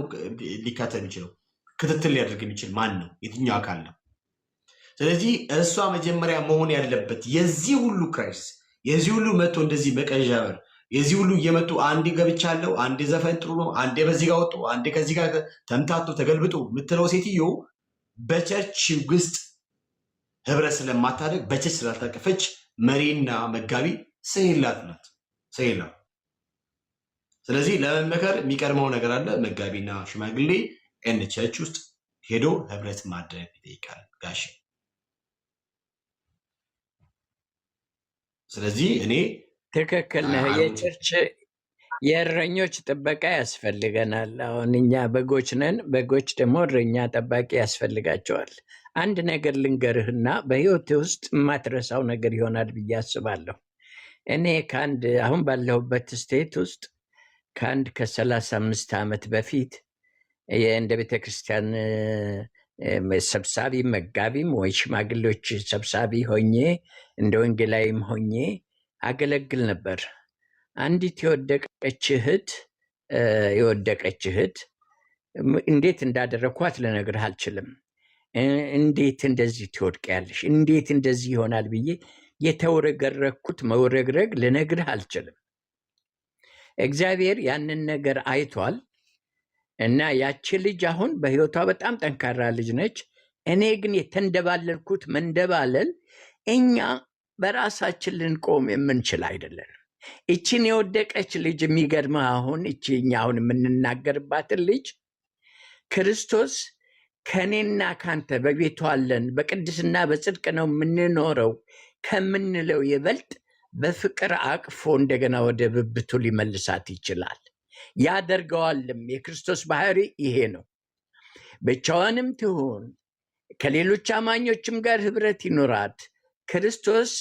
ሊካተል የሚችለው? ክትትል ሊያደርግ የሚችል ማን ነው? የትኛው አካል ነው? ስለዚህ እሷ መጀመሪያ መሆን ያለበት የዚህ ሁሉ ክራይሲስ፣ የዚህ ሁሉ መጥቶ እንደዚህ መቀዣበር፣ የዚህ ሁሉ እየመጡ አንዴ ገብቻለሁ፣ አንዴ ዘፈን ጥሩ ነው፣ አንዴ በዚህ ጋር ወጡ፣ አንዴ ከዚህ ጋር ተምታቶ ተገልብጦ የምትለው ሴትዮ በቸርች ውስጥ ህብረት ስለማታደርግ በቸርች ስላልታቀፈች መሪና መጋቢ ሰይላት ናት። ስለዚህ ለመመከር የሚቀርመው ነገር አለ። መጋቢና ሽማግሌ ቸርች ውስጥ ሄዶ ህብረት ማድረግ ይጠይቃል ጋሽ። ስለዚህ እኔ ትክክል ነህ። የቸርች የእረኞች ጥበቃ ያስፈልገናል። አሁን እኛ በጎች ነን። በጎች ደግሞ እረኛ ጠባቂ ያስፈልጋቸዋል። አንድ ነገር ልንገርህና በህይወት ውስጥ የማትረሳው ነገር ይሆናል ብዬ አስባለሁ። እኔ አሁን ባለሁበት ስቴት ውስጥ ከ35 ዓመት በፊት እንደ ቤተክርስቲያን ሰብሳቢ መጋቢም ወይ ሽማግሌዎች ሰብሳቢ ሆኜ እንደ ወንጌላዊም ሆኜ አገለግል ነበር። አንዲት የወደቀች እህት እንዴት እንዳደረግኳት ልነግርህ አልችልም። እንዴት እንደዚህ ትወድቂያለሽ? እንዴት እንደዚህ ይሆናል ብዬ የተወረገረኩት መውረግረግ ልነግርህ አልችልም። እግዚአብሔር ያንን ነገር አይቷል እና ያቺ ልጅ አሁን በህይወቷ በጣም ጠንካራ ልጅ ነች። እኔ ግን የተንደባለልኩት መንደባለል እኛ በራሳችን ልንቆም የምንችል አይደለን። እችን የወደቀች ልጅ የሚገርምህ አሁን እኛ አሁን የምንናገርባትን ልጅ ክርስቶስ ከእኔና ካንተ በቤቱ አለን በቅድስና በጽድቅ ነው የምንኖረው ከምንለው ይበልጥ በፍቅር አቅፎ እንደገና ወደ ብብቱ ሊመልሳት ይችላል፣ ያደርገዋልም። የክርስቶስ ባህሪ ይሄ ነው። ብቻዋንም ትሁን ከሌሎች አማኞችም ጋር ህብረት ይኖራት፣ ክርስቶስ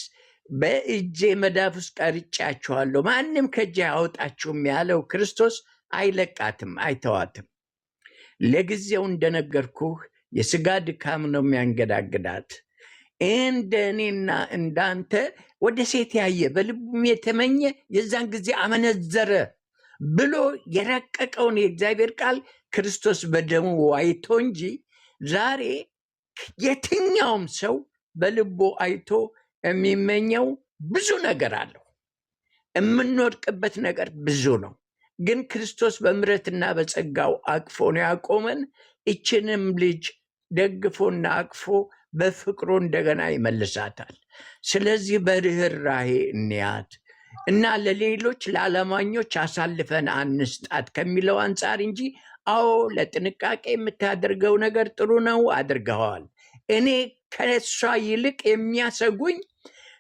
በእጄ መዳፍ ውስጥ ቀርጫችኋለሁ፣ ማንም ከእጄ አያወጣችሁም ያለው ክርስቶስ አይለቃትም፣ አይተዋትም። ለጊዜው እንደነገርኩህ የስጋ ድካም ነው የሚያንገዳግዳት። እንደ እኔና እንዳንተ ወደ ሴት ያየ በልቡም የተመኘ የዛን ጊዜ አመነዘረ ብሎ የረቀቀውን የእግዚአብሔር ቃል ክርስቶስ በደሙ አይቶ እንጂ ዛሬ የትኛውም ሰው በልቡ አይቶ የሚመኘው ብዙ ነገር አለው። የምንወድቅበት ነገር ብዙ ነው። ግን ክርስቶስ በምሕረትና በጸጋው አቅፎ ነው ያቆመን። ይችንም ልጅ ደግፎና አቅፎ በፍቅሩ እንደገና ይመልሳታል። ስለዚህ በርህራሄ እንያት እና ለሌሎች ለዓለማኞች አሳልፈን አንስጣት ከሚለው አንጻር እንጂ አዎ ለጥንቃቄ የምታደርገው ነገር ጥሩ ነው፣ አድርገዋል። እኔ ከሷ ይልቅ የሚያሰጉኝ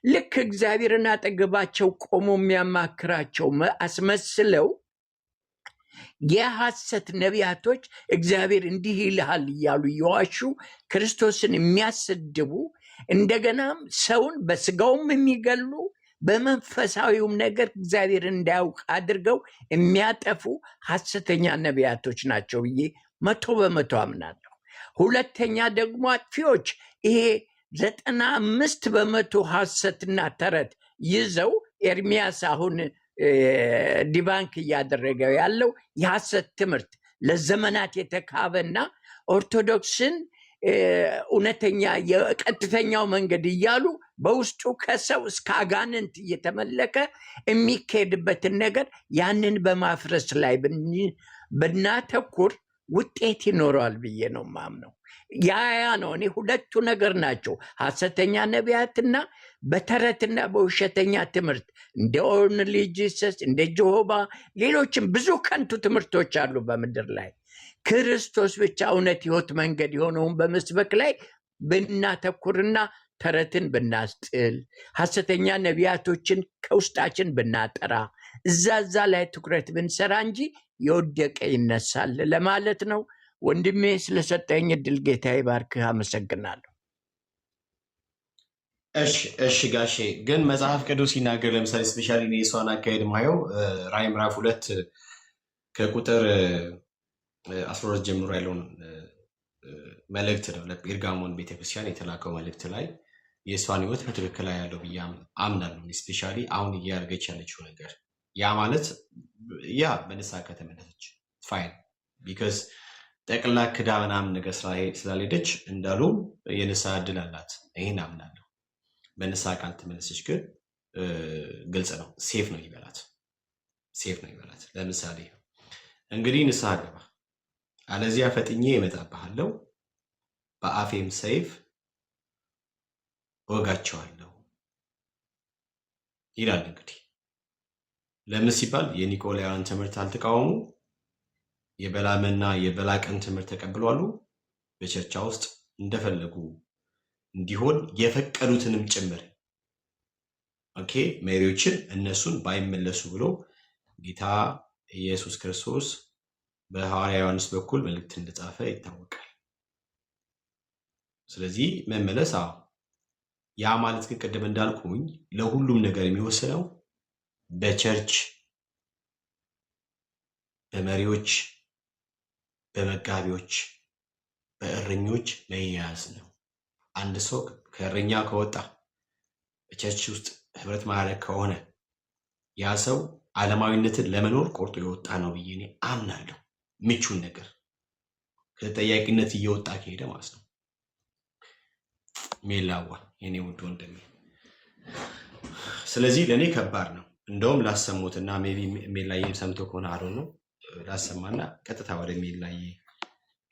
ልክ እግዚአብሔርን አጠገባቸው ቆሞ የሚያማክራቸው አስመስለው የሐሰት ነቢያቶች እግዚአብሔር እንዲህ ይልሃል እያሉ እየዋሹ ክርስቶስን የሚያሰድቡ እንደገናም ሰውን በስጋውም የሚገሉ በመንፈሳዊውም ነገር እግዚአብሔር እንዳያውቅ አድርገው የሚያጠፉ ሐሰተኛ ነቢያቶች ናቸው ብዬ 100% አምናለሁ። ሁለተኛ ደግሞ አጥፊዎች ይሄ 95% ሐሰትና ተረት ይዘው ኤርሚያስ አሁን ዲባንክ እያደረገው ያለው የሐሰት ትምህርት ለዘመናት የተካበና ኦርቶዶክስን እውነተኛ የቀጥተኛው መንገድ እያሉ በውስጡ ከሰው እስከ አጋንንት እየተመለከ የሚካሄድበትን ነገር ያንን በማፍረስ ላይ ብናተኩር ውጤት ይኖረዋል ብዬ ነው ማምነው። ያ ነው እኔ ሁለቱ ነገር ናቸው፣ ሐሰተኛ ነቢያትና በተረትና በውሸተኛ ትምህርት እንደ ኦንሊ ጂሰስ እንደ ጀሆባ ሌሎችም ብዙ ከንቱ ትምህርቶች አሉ በምድር ላይ። ክርስቶስ ብቻ እውነት ሕይወት መንገድ የሆነውን በመስበክ ላይ ብናተኩርና ተረትን ብናስጥል ሐሰተኛ ነቢያቶችን ከውስጣችን ብናጠራ እዛ ላይ ትኩረት ብንሰራ እንጂ የወደቀ ይነሳል ለማለት ነው። ወንድሜ ስለሰጠኝ እድል ጌታ ይባርክህ፣ አመሰግናለሁ። እሺ ጋሼ፣ ግን መጽሐፍ ቅዱስ ሲናገር ለምሳሌ ስፔሻሊ የእሷን አካሄድ ማየው ራዕይ ምዕራፍ 2 ከቁጥር 12 ጀምሮ ያለውን መልእክት ነው። ለጴርጋሞን ቤተክርስቲያን የተላከው መልእክት ላይ የእሷን ህይወት በትክክል ላይ ያለው ብዬ አምናለሁ። ስፔሻሊ አሁን እያደረገች ያለችው ነገር ያ ማለት ያ በንስሐ ከተመለሰች ፋይን ቢካዝ ጠቅላ ክዳ ምናምን ነገር ስላልሄደች እንዳሉ የንስሐ እድል አላት። ይህን አምናለሁ። በንስሐ ካልተመለሰች ግን ግልጽ ነው ሴፍ ነው ይበላት። ለምሳሌ እንግዲህ ንስሐ ገባ፣ አለዚያ ፈጥኜ እመጣብሃለሁ፣ በአፌም ሰይፍ እወጋቸዋለሁ ይላል። እንግዲህ ለምን ሲባል የኒቆላውያን ትምህርት አልተቃወሙ፣ የበላምና የበላቅን ትምህርት ተቀብሏሉ። በቸርቻ ውስጥ እንደፈለጉ እንዲሆን የፈቀዱትንም ጭምር ኦኬ መሪዎችን እነሱን ባይመለሱ ብሎ ጌታ ኢየሱስ ክርስቶስ በሐዋርያ ዮሐንስ በኩል መልእክት እንደጻፈ ይታወቃል። ስለዚህ መመለስ ያ ማለት ግን ቅድም እንዳልኩኝ ለሁሉም ነገር የሚወስነው በቸርች በመሪዎች በመጋቢዎች በእረኞች መያዝ ነው። አንድ ሰው ከእረኛ ከወጣ በቸርች ውስጥ ህብረት ማድረግ ከሆነ ያ ሰው ዓለማዊነትን ለመኖር ቆርጦ የወጣ ነው ብዬ እኔ አምናለሁ። ምቹን ነገር ከተጠያቂነት እየወጣ ከሄደ ማለት ነው። ሜላዋ የኔ ውድ ወንድሜ፣ ስለዚህ ለእኔ ከባድ ነው። እንደውም ላሰሙትና ሜቢ ሜላዬ ሰምቶ ከሆነ አዶ ነው ላሰማና ቀጥታ ወደ ሜላዬ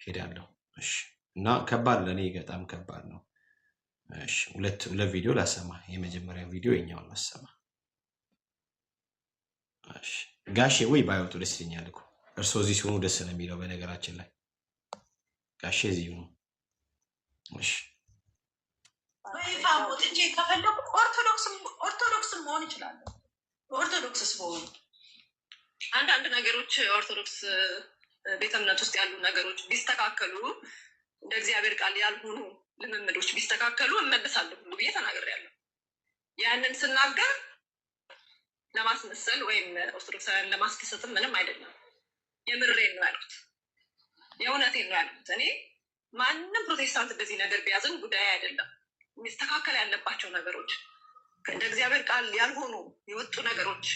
ሄዳለሁ። እሺ። እና ከባድ ለእኔ በጣም ከባድ ነው። እሺ፣ ሁለት ቪዲዮ ላሰማ። የመጀመሪያው ቪዲዮ የኛውን ላሰማ። እሺ ጋሼ ወይ ባይወጡ ደስ ይለኛል እኮ እርስዎ እዚህ ሲሆኑ ደስ ነው የሚለው። በነገራችን ላይ ጋሼ እዚህ ነው። እሺ በይፋ ወጥቼ ከፈለኩ ኦርቶዶክስም መሆን ይችላል። ኦርቶዶክስስ በሆኑ አንዳንድ ነገሮች ኦርቶዶክስ ቤተ እምነት ውስጥ ያሉ ነገሮች ቢስተካከሉ፣ እንደ እግዚአብሔር ቃል ያልሆኑ ልምምዶች ቢስተካከሉ እመለሳለሁ ሁሉ ብዬ ተናግሬያለሁ። ያንን ስናገር ለማስመሰል ወይም ኦርቶዶክሳውያን ለማስደሰትም ምንም አይደለም። የምሬን ነው ያሉት፣ የእውነቴን ነው ያሉት። እኔ ማንም ፕሮቴስታንት በዚህ ነገር ቢያዝን ጉዳይ አይደለም። የሚስተካከል ያለባቸው ነገሮች እንደ እግዚአብሔር ቃል ያልሆኑ የወጡ ነገሮች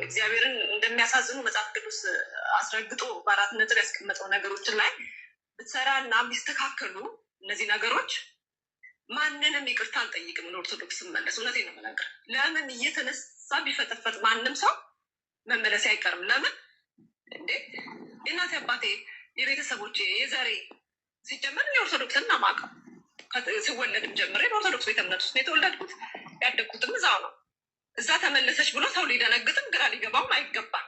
እግዚአብሔርን እንደሚያሳዝኑ መጽሐፍ ቅዱስ አስረግጦ በ4 ነጥብ ያስቀመጠው ነገሮችን ላይ ብትሰራ እና ቢስተካከሉ እነዚህ ነገሮች ማንንም ይቅርታ አልጠይቅም። ኦርቶዶክስ መለስ እውነቴን ነው የምናገር። ለምን እየተነሳ ቢፈጠፈጥ ማንም ሰው መመለስ አይቀርም። ለምን እንዴ የእናቴ አባቴ የቤተሰቦቼ የዘሬ ሲጀመር የኦርቶዶክስን ማቀው ሲወለድም ጀምሬ በኦርቶዶክስ ቤተ እምነት ውስጥ የተወለድኩት ያደግኩትም እዛው ነው። እዛ ተመለሰች ብሎ ሰው ሊደነግጥም ግራ ሊገባም አይገባም።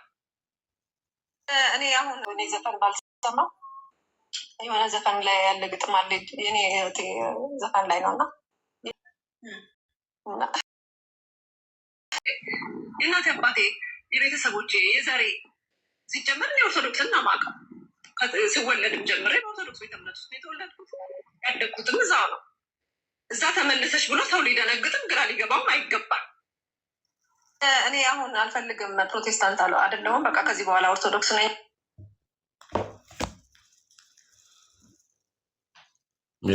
እኔ አሁን ዘፈን ሰማ የሆነ ዘፈን ላይ ያለ ግጥም አለ የኔ ዘፈን ላይ ነው እና የእናቴ አባቴ የቤተሰቦቼ የዛሬ ሲጀመር የኦርቶዶክስና ማቀው ሲወለድም ጀምሬ በኦርቶዶክስ ቤተ እምነት ውስጥ የተወለድኩት ያደግኩትም እዛ ነው። እዛ ተመልሰሽ ብሎ ሰው ሊደነግጥም ግራ ሊገባም አይገባል። እኔ አሁን አልፈልግም ፕሮቴስታንት አለ አይደለሁም። በቃ ከዚህ በኋላ ኦርቶዶክስ ነኝ።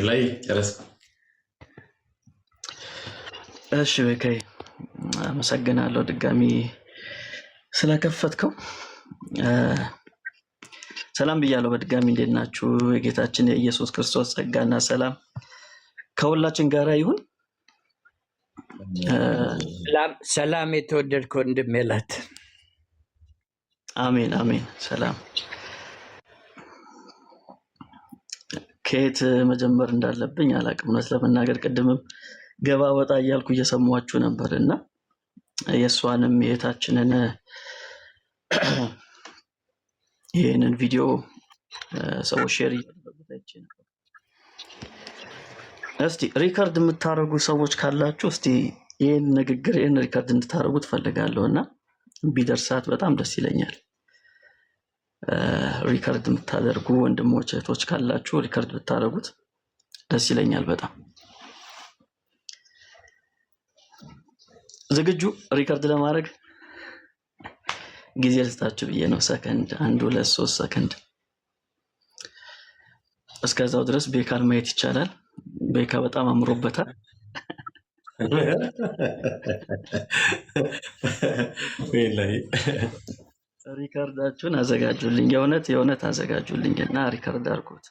ላይ ጨረስ። እሺ በከይ አመሰግናለሁ ድጋሚ ስለከፈትከው። ሰላም ብያለሁ በድጋሚ። እንዴት ናችሁ? የጌታችን የኢየሱስ ክርስቶስ ጸጋና ሰላም ከሁላችን ጋር ይሁን። ሰላም የተወደድከው ወንድሜላት። አሜን አሜን። ሰላም ከየት መጀመር እንዳለብኝ አላቅም። እውነት ለመናገር ቅድምም ገባ ወጣ እያልኩ እየሰማችሁ ነበርና የእሷንም የታችንን ይህንን ቪዲዮ ሰዎች ሼር እያደረጉት ነበር። እስቲ ሪከርድ የምታደርጉ ሰዎች ካላችሁ እስቲ ይህን ንግግር ይህን ሪከርድ እንድታደርጉ ትፈልጋለሁ እና ቢደርሳት በጣም ደስ ይለኛል። ሪከርድ የምታደርጉ ወንድሞች እህቶች ካላችሁ ሪከርድ ብታደርጉት ደስ ይለኛል በጣም። ዝግጁ ሪከርድ ለማድረግ? ጊዜ ልስጣችሁ ብዬ ነው። ሰከንድ 1 2 3 ሰከንድ። እስከዛው ድረስ ቤካን ማየት ይቻላል። ቤካ በጣም አምሮበታል። ወላሂ ሪከርዳችሁን አዘጋጁልኝ፣ የእውነት አዘጋጁልኝ እና ሪከርድ አድርጉት።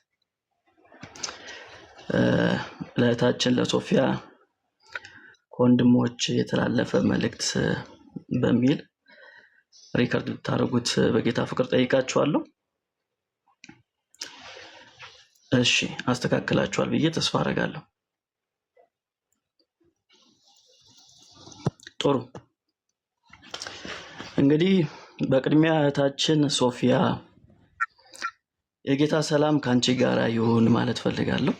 ለእህታችን ለሶፊያ ከወንድሞች የተላለፈ መልእክት በሚል ሪከርድ ብታደርጉት በጌታ ፍቅር ጠይቃችኋለሁ። እሺ አስተካክላችኋል ብዬ ተስፋ አደርጋለሁ። ጥሩ። እንግዲህ በቅድሚያ እህታችን ሶፊያ የጌታ ሰላም ካንቺ ጋር ይሁን ማለት ፈልጋለሁ።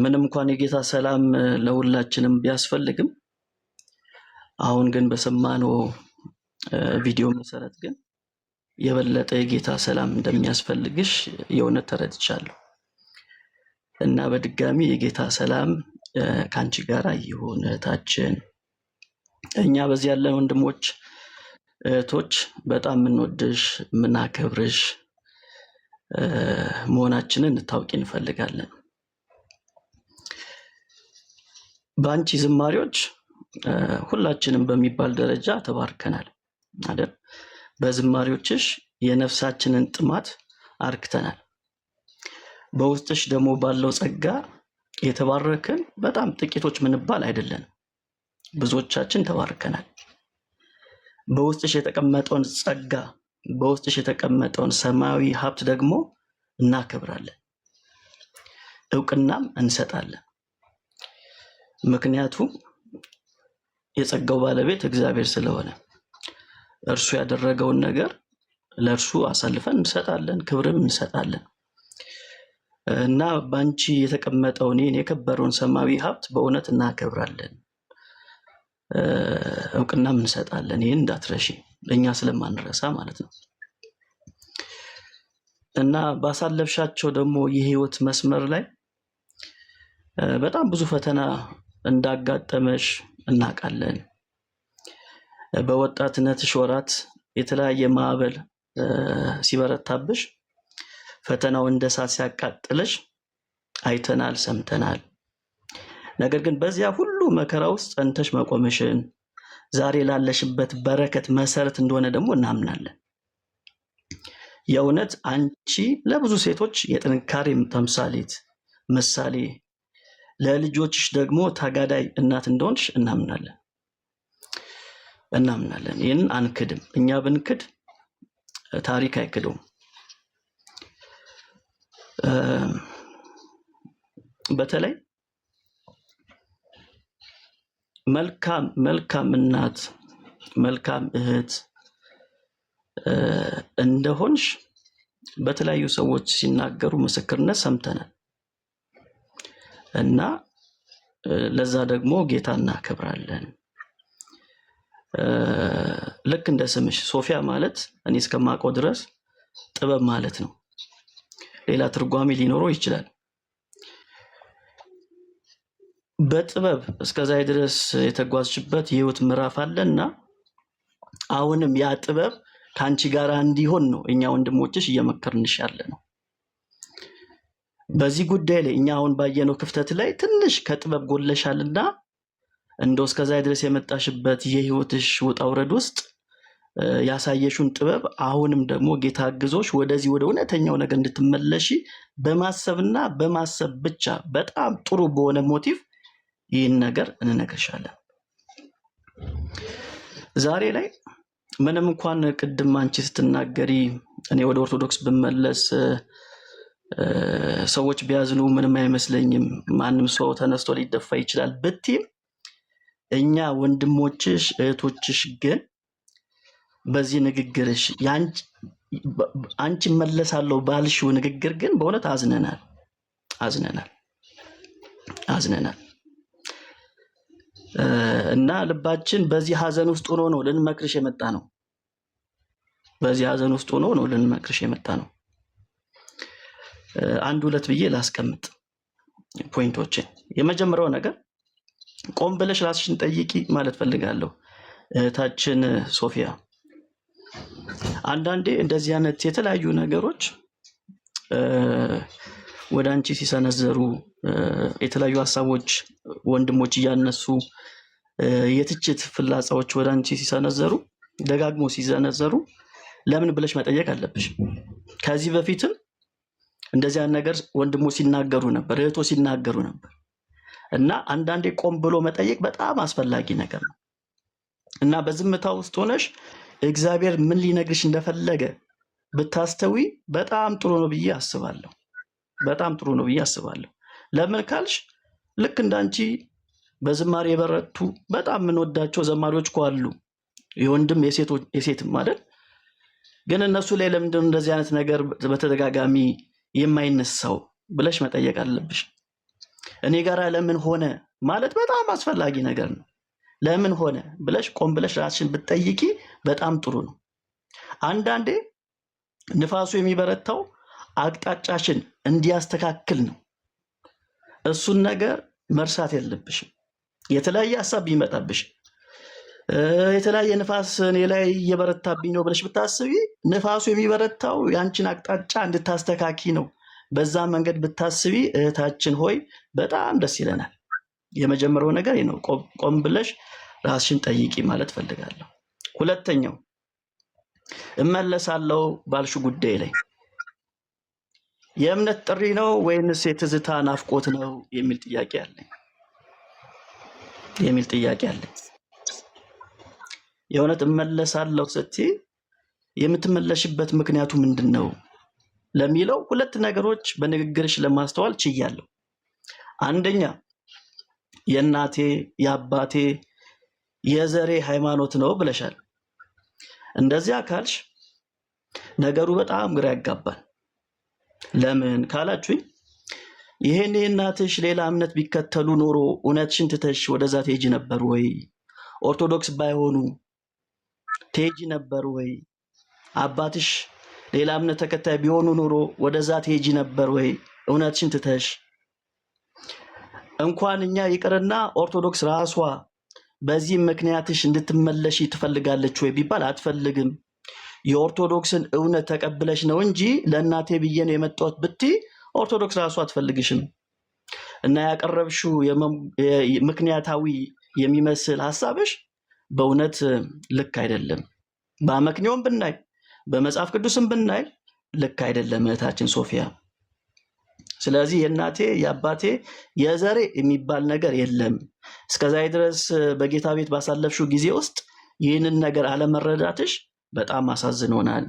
ምንም እንኳን የጌታ ሰላም ለሁላችንም ቢያስፈልግም አሁን ግን በሰማነው ቪዲዮ መሰረት ግን የበለጠ የጌታ ሰላም እንደሚያስፈልግሽ የእውነት ተረድቻለሁ እና በድጋሚ የጌታ ሰላም ካንቺ ጋር ይሁን እህታችን። እኛ በዚህ ያለን ወንድሞች እህቶች በጣም የምንወድሽ የምናከብርሽ መሆናችንን እንታውቂ እንፈልጋለን። በአንቺ ዝማሬዎች ሁላችንም በሚባል ደረጃ ተባርከናል አይደል? በዝማሬዎችሽ የነፍሳችንን ጥማት አርክተናል። በውስጥሽ ደግሞ ባለው ጸጋ የተባረክን በጣም ጥቂቶች ምንባል አይደለም፣ ብዙዎቻችን ተባርከናል። በውስጥሽ የተቀመጠውን ጸጋ በውስጥሽ የተቀመጠውን ሰማያዊ ሀብት ደግሞ እናከብራለን፣ እውቅናም እንሰጣለን። ምክንያቱም የጸጋው ባለቤት እግዚአብሔር ስለሆነ እርሱ ያደረገውን ነገር ለእርሱ አሳልፈን እንሰጣለን፣ ክብርም እንሰጣለን እና ባንቺ የተቀመጠውን ይህን የከበረውን ሰማያዊ ሀብት በእውነት እናከብራለን፣ እውቅናም እንሰጣለን። ይህን እንዳትረሺ፣ ለእኛ ስለማንረሳ ማለት ነው። እና ባሳለፍሻቸው ደግሞ የህይወት መስመር ላይ በጣም ብዙ ፈተና እንዳጋጠመሽ እናውቃለን። በወጣትነትሽ ወራት የተለያየ ማዕበል ሲበረታብሽ ፈተናው እንደ እሳት ሲያቃጥልሽ አይተናል፣ ሰምተናል። ነገር ግን በዚያ ሁሉ መከራ ውስጥ ጸንተሽ መቆምሽን ዛሬ ላለሽበት በረከት መሰረት እንደሆነ ደግሞ እናምናለን። የእውነት አንቺ ለብዙ ሴቶች የጥንካሬ ተምሳሌት ምሳሌ፣ ለልጆችሽ ደግሞ ተጋዳይ እናት እንደሆንሽ እናምናለን። ይህን አንክድም። እኛ ብንክድ ታሪክ አይክደውም። በተለይ መልካም እናት፣ መልካም እህት እንደሆንሽ በተለያዩ ሰዎች ሲናገሩ ምስክርነት ሰምተናል እና ለዛ ደግሞ ጌታ እናከብራለን። ልክ እንደ ስምሽ ሶፊያ ማለት እኔ እስከማውቀው ድረስ ጥበብ ማለት ነው። ሌላ ትርጓሜ ሊኖረው ይችላል። በጥበብ እስከዛሬ ድረስ የተጓዝሽበት የህይወት ምዕራፍ አለና አሁንም ያ ጥበብ ካንቺ ጋር እንዲሆን ነው እኛ ወንድሞችሽ እየመከርንሽ ያለ ነው። በዚህ ጉዳይ ላይ እኛ አሁን ባየነው ክፍተት ላይ ትንሽ ከጥበብ ጎለሻልና እንደው እስከዛሬ ድረስ የመጣሽበት የህይወትሽ ውጣ ውረድ ውስጥ ያሳየሽውን ጥበብ አሁንም ደግሞ ጌታ አግዞሽ ወደዚህ ወደ እውነተኛው ነገር እንድትመለሺ በማሰብና በማሰብ ብቻ በጣም ጥሩ በሆነ ሞቲቭ ይህን ነገር እንነግርሻለን። ዛሬ ላይ ምንም እንኳን ቅድም አንቺ ስትናገሪ እኔ ወደ ኦርቶዶክስ ብመለስ ሰዎች ቢያዝኑ ምንም አይመስለኝም፣ ማንም ሰው ተነስቶ ሊደፋ ይችላል ብትይም እኛ ወንድሞችሽ እህቶችሽ ግን በዚህ ንግግርሽ አንቺ መለሳለሁ ባልሽው ንግግር ግን በእውነት አዝነናል እና ልባችን በዚህ ሀዘን ውስጥ ሆኖ ነው ልንመክርሽ የመጣ ነው። በዚህ ሀዘን ውስጥ ሆኖ ነው ልንመክርሽ የመጣ ነው። አንድ ሁለት ብዬ ላስቀምጥ ፖይንቶችን። የመጀመሪያው ነገር ቆም ብለሽ ራስሽን ጠይቂ ማለት ፈልጋለሁ እህታችን ሶፊያ። አንዳንዴ እንደዚህ አይነት የተለያዩ ነገሮች ወደ አንቺ ሲሰነዘሩ የተለያዩ ሐሳቦች ወንድሞች እያነሱ የትችት ፍላጻዎች ወደ አንቺ ሲሰነዘሩ ደጋግሞ ሲሰነዘሩ ለምን ብለሽ መጠየቅ አለብሽ። ከዚህ በፊትም እንደዚህ አይነት ነገር ወንድሞች ሲናገሩ ነበር፣ እህቶች ሲናገሩ ነበር እና አንዳንዴ ቆም ብሎ መጠየቅ በጣም አስፈላጊ ነገር ነው እና በዝምታ ውስጥ ሆነሽ እግዚአብሔር ምን ሊነግርሽ እንደፈለገ ብታስተዊ በጣም ጥሩ ነው ብዬ አስባለሁ። በጣም ጥሩ ነው ብዬ አስባለሁ። ለምን ካልሽ ልክ እንዳንቺ በዝማሬ የበረቱ በጣም የምንወዳቸው ዘማሪዎች እኮ አሉ፣ የወንድም የሴትም አይደል? ግን እነሱ ላይ ለምንድን እንደዚህ አይነት ነገር በተደጋጋሚ የማይነሳው ብለሽ መጠየቅ አለብሽ። እኔ ጋር ለምን ሆነ ማለት በጣም አስፈላጊ ነገር ነው። ለምን ሆነ ብለሽ ቆም ብለሽ ራስሽን ብትጠይቂ በጣም ጥሩ ነው። አንዳንዴ ንፋሱ የሚበረታው አቅጣጫሽን እንዲያስተካክል ነው። እሱን ነገር መርሳት የለብሽም። የተለያየ ሐሳብ ቢመጣብሽ የተለያየ ንፋስ እኔ ላይ እየበረታብኝ ነው ብለሽ ብታስቢ ንፋሱ የሚበረታው ያንቺን አቅጣጫ እንድታስተካኪ ነው። በዛ መንገድ ብታስቢ እህታችን ሆይ በጣም ደስ ይለናል። የመጀመሪያው ነገር ነው፣ ቆም ብለሽ ራስሽን ጠይቂ ማለት ፈልጋለሁ። ሁለተኛው እመለሳለሁ ባልሽ ጉዳይ ላይ የእምነት ጥሪ ነው ወይንስ የትዝታ ናፍቆት ነው የሚል ጥያቄ አለኝ። የእውነት እመለሳለሁ ስትይ የምትመለሽበት ምክንያቱ ምንድነው ለሚለው ሁለት ነገሮች በንግግርሽ ለማስተዋል ችያለሁ። አንደኛ የእናቴ የአባቴ የዘሬ ሃይማኖት ነው ብለሻል። እንደዚያ ካልሽ ነገሩ በጣም ግራ ያጋባል። ለምን ካላችሁኝ ይሄን የእናትሽ ሌላ እምነት ቢከተሉ ኖሮ እውነትሽን ትተሽ ወደዛ ትሄጂ ነበር ወይ? ኦርቶዶክስ ባይሆኑ ትሄጂ ነበር ወይ? አባትሽ ሌላ እምነት ተከታይ ቢሆኑ ኖሮ ወደዛ ትሄጂ ነበር ወይ? እውነትሽን ትተሽ እንኳን እኛ ይቅርና ኦርቶዶክስ ራሷ በዚህ ምክንያትሽ እንድትመለሽ ትፈልጋለች ወይ ቢባል አትፈልግም። የኦርቶዶክስን እውነት ተቀብለሽ ነው እንጂ ለእናቴ ብዬ ነው የመጣሁት ብትይ ኦርቶዶክስ ራሷ አትፈልግሽም። እና ያቀረብሽው ምክንያታዊ የሚመስል ሐሳብሽ በእውነት ልክ አይደለም። በአመክንዮም ብናይ በመጽሐፍ ቅዱስም ብናይ ልክ አይደለም እህታችን ሶፊያ። ስለዚህ የእናቴ የአባቴ የዘሬ የሚባል ነገር የለም። እስከዛሬ ድረስ በጌታ ቤት ባሳለፍሽው ጊዜ ውስጥ ይህንን ነገር አለመረዳትሽ በጣም አሳዝኖናል።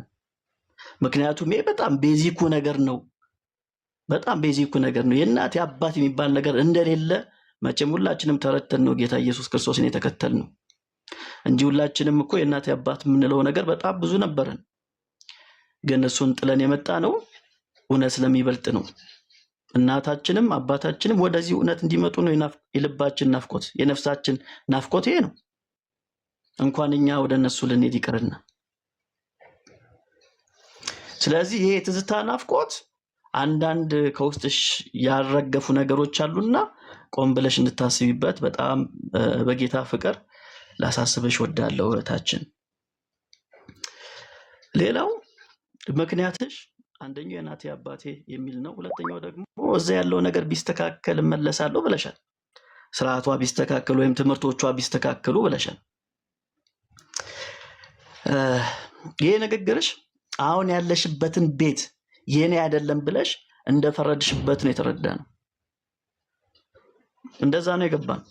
ምክንያቱም ይሄ በጣም ቤዚኩ ነገር ነው። የእናት የአባት የሚባል ነገር እንደሌለ መቼም ሁላችንም ተረድተን ነው ጌታ ኢየሱስ ክርስቶስን የተከተልነው እንጂ ሁላችንም እኮ የእናት የአባት የምንለው ነገር በጣም ብዙ ነበረን። ግን እሱን ጥለን የመጣ ነው እውነት ስለሚበልጥ ነው። እናታችንም አባታችንም ወደዚህ እውነት እንዲመጡ ነው የልባችን ናፍቆት፣ የነፍሳችን ናፍቆት ይሄ ነው። እንኳን እኛ ወደ እነሱ ልንሄድ ይቅርና። ስለዚህ ይሄ ትዝታ ናፍቆት አንዳንድ ከውስጥሽ ያረገፉ ነገሮች አሉና ቆም ብለሽ እንድታስቢበት በጣም በጌታ ፍቅር ላሳስብሽ ወዳለው እህታችን። ሌላው ምክንያትሽ አንደኛው የእናቴ አባቴ የሚል ነው። ሁለተኛው ደግሞ እዛ ያለው ነገር ቢስተካከል እመለሳለሁ ብለሻል። ስርዓቷ ቢስተካከል ወይም ትምህርቶቿ ቢስተካከሉ ብለሻል። ይሄ ንግግርሽ አሁን ያለሽበትን ቤት የኔ አይደለም ብለሽ እንደፈረድሽበት ነው የተረዳነው። እንደዛ ነው የገባን።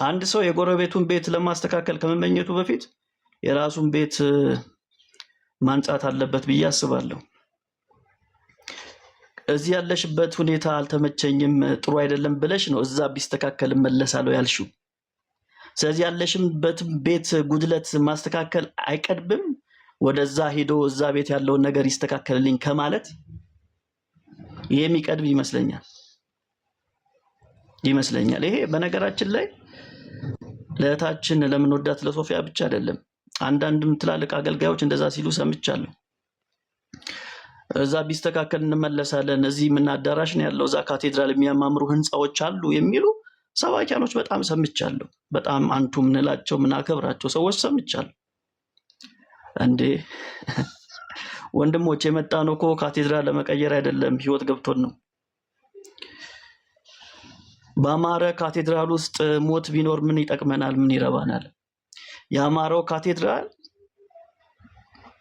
አንድ ሰው የጎረቤቱን ቤት ለማስተካከል ከመመኘቱ በፊት የራሱን ቤት ማንጻት አለበት ብዬ አስባለሁ። እዚህ ያለሽበት ሁኔታ አልተመቸኝም፣ ጥሩ አይደለም ብለሽ ነው እዛ ቢስተካከል እመለሳለሁ ያልሽው። ስለዚህ ያለሽበት ቤት ጉድለት ማስተካከል አይቀድብም ወደዛ ሄዶ እዛ ቤት ያለውን ነገር ይስተካከልልኝ ከማለት ይሄ የሚቀድም ይመስለኛል። ይሄ በነገራችን ላይ ለእህታችን ለምንወዳት ለሶፊያ ብቻ አይደለም። አንዳንድም ትላልቅ አገልጋዮች እንደዛ ሲሉ ሰምቻለሁ። እዛ ቢስተካከል እንመለሳለን፣ እዚህ ምን አዳራሽ ነው ያለው፣ እዛ ካቴድራል የሚያማምሩ ህንፃዎች አሉ የሚሉ ሰባኪያኖች በጣም ሰምቻለሁ። በጣም አንቱ ምንላቸው ምናከብራቸው ሰዎች ሰምቻለሁ። እንዴ ወንድሞች የመጣ ነው እኮ ካቴድራል ለመቀየር አይደለም፣ ህይወት ገብቶን ነው። በአማረ ካቴድራል ውስጥ ሞት ቢኖር ምን ይጠቅመናል? ምን ይረባናል? ያማረው ካቴድራል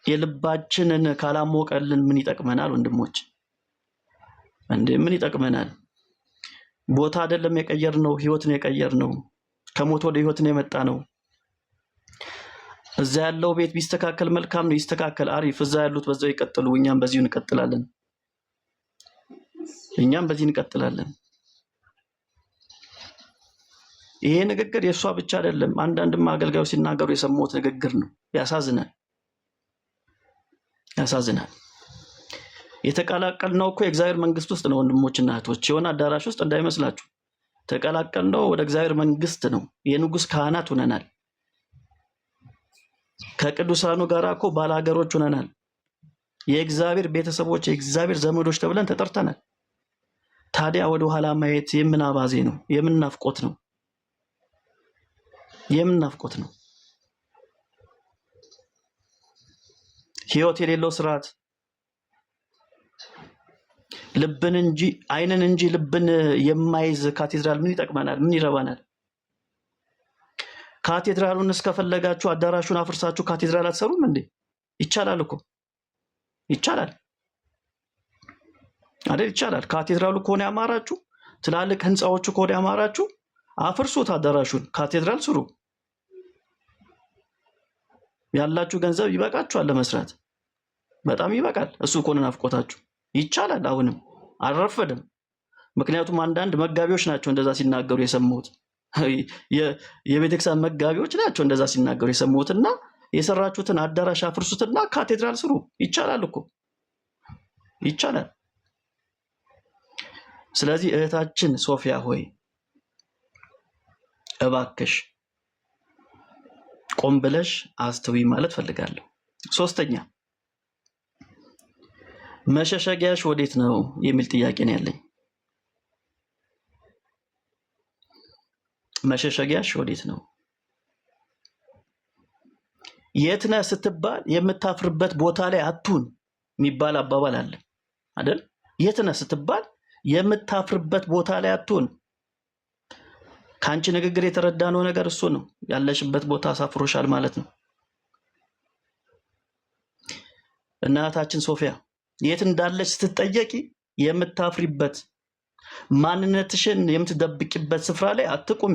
የልባችንን ካላሞቀልን ምን ይጠቅመናል? ወንድሞች እንዴ ምን ይጠቅመናል? ቦታ አይደለም የቀየርነው፣ ህይወት ነው የቀየርነው። ከሞት ወደ ህይወት ነው የመጣ ነው። እዛ ያለው ቤት ቢስተካከል መልካም ነው፣ ይስተካከል፣ አሪፍ። እዛ ያሉት በዛው ይቀጥሉ፣ እኛም በዚሁ እንቀጥላለን። ይሄ ንግግር የሷ ብቻ አይደለም፣ አንዳንድም አገልጋዮች ሲናገሩ የሰማሁት ንግግር ነው። ያሳዝናል። የተቀላቀልነው እኮ የእግዚአብሔር መንግስት ውስጥ ነው ወንድሞችና እህቶች፣ የሆነ አዳራሽ ውስጥ እንዳይመስላችሁ። ተቀላቀልነው ወደ እግዚአብሔር መንግስት ነው። የንጉስ ካህናት ሆነናል። ከቅዱሳኑ ጋር እኮ ባላገሮች ሆነናል። የእግዚአብሔር ቤተሰቦች፣ የእግዚአብሔር ዘመዶች ተብለን ተጠርተናል። ታዲያ ወደ ኋላ ማየት የምን አባዜ ነው? የምን ናፍቆት ነው? ህይወት የሌለው ስርዓት፣ ልብን እንጂ አይንን እንጂ ልብን የማይዝ ካቴድራል ምን ይጠቅመናል? ምን ይረባናል? ካቴድራሉን እስከፈለጋችሁ አዳራሹን አፍርሳችሁ ካቴድራል አትሰሩም እንዴ? ይቻላል እኮ ይቻላል አይደል? ይቻላል። ካቴድራሉ ከሆነ ያማራችሁ፣ ትላልቅ ህንፃዎቹ ከሆነ ያማራችሁ፣ አፍርሱት አዳራሹን፣ ካቴድራል ስሩ። ያላችሁ ገንዘብ ይበቃችኋል ለመስራት፣ በጣም ይበቃል። እሱ ከሆነ ናፍቆታችሁ ይቻላል። አሁንም አልረፈደም። ምክንያቱም አንዳንድ መጋቢዎች ናቸው እንደዛ ሲናገሩ የሰማሁት፣ የቤተክርስቲያን መጋቢዎች ናቸው እንደዛ ሲናገሩ የሰማሁትና የሰራችሁትን አዳራሽ አፍርሱትና ካቴድራል ስሩ። ይቻላል እኮ ይቻላል። ስለዚህ እህታችን ሶፊያ ሆይ እባክሽ ቆም ብለሽ አስተዊ ማለት ፈልጋለሁ። ሶስተኛ መሸሸጊያሽ ወዴት ነው የሚል ጥያቄ ነው ያለኝ። መሸሸጊያሽ ወዴት ነው? የት ነህ ስትባል የምታፍርበት ቦታ ላይ አትሁን የሚባል አባባል አለ አይደል? የት ነህ ስትባል የምታፍርበት ቦታ ላይ አትሁን። ከአንቺ ንግግር የተረዳነው ነገር እሱ ነው። ያለሽበት ቦታ አሳፍሮሻል ማለት ነው። እናታችን ሶፊያ የት እንዳለች ስትጠየቂ የምታፍሪበት፣ ማንነትሽን የምትደብቂበት ስፍራ ላይ አትቁሚ።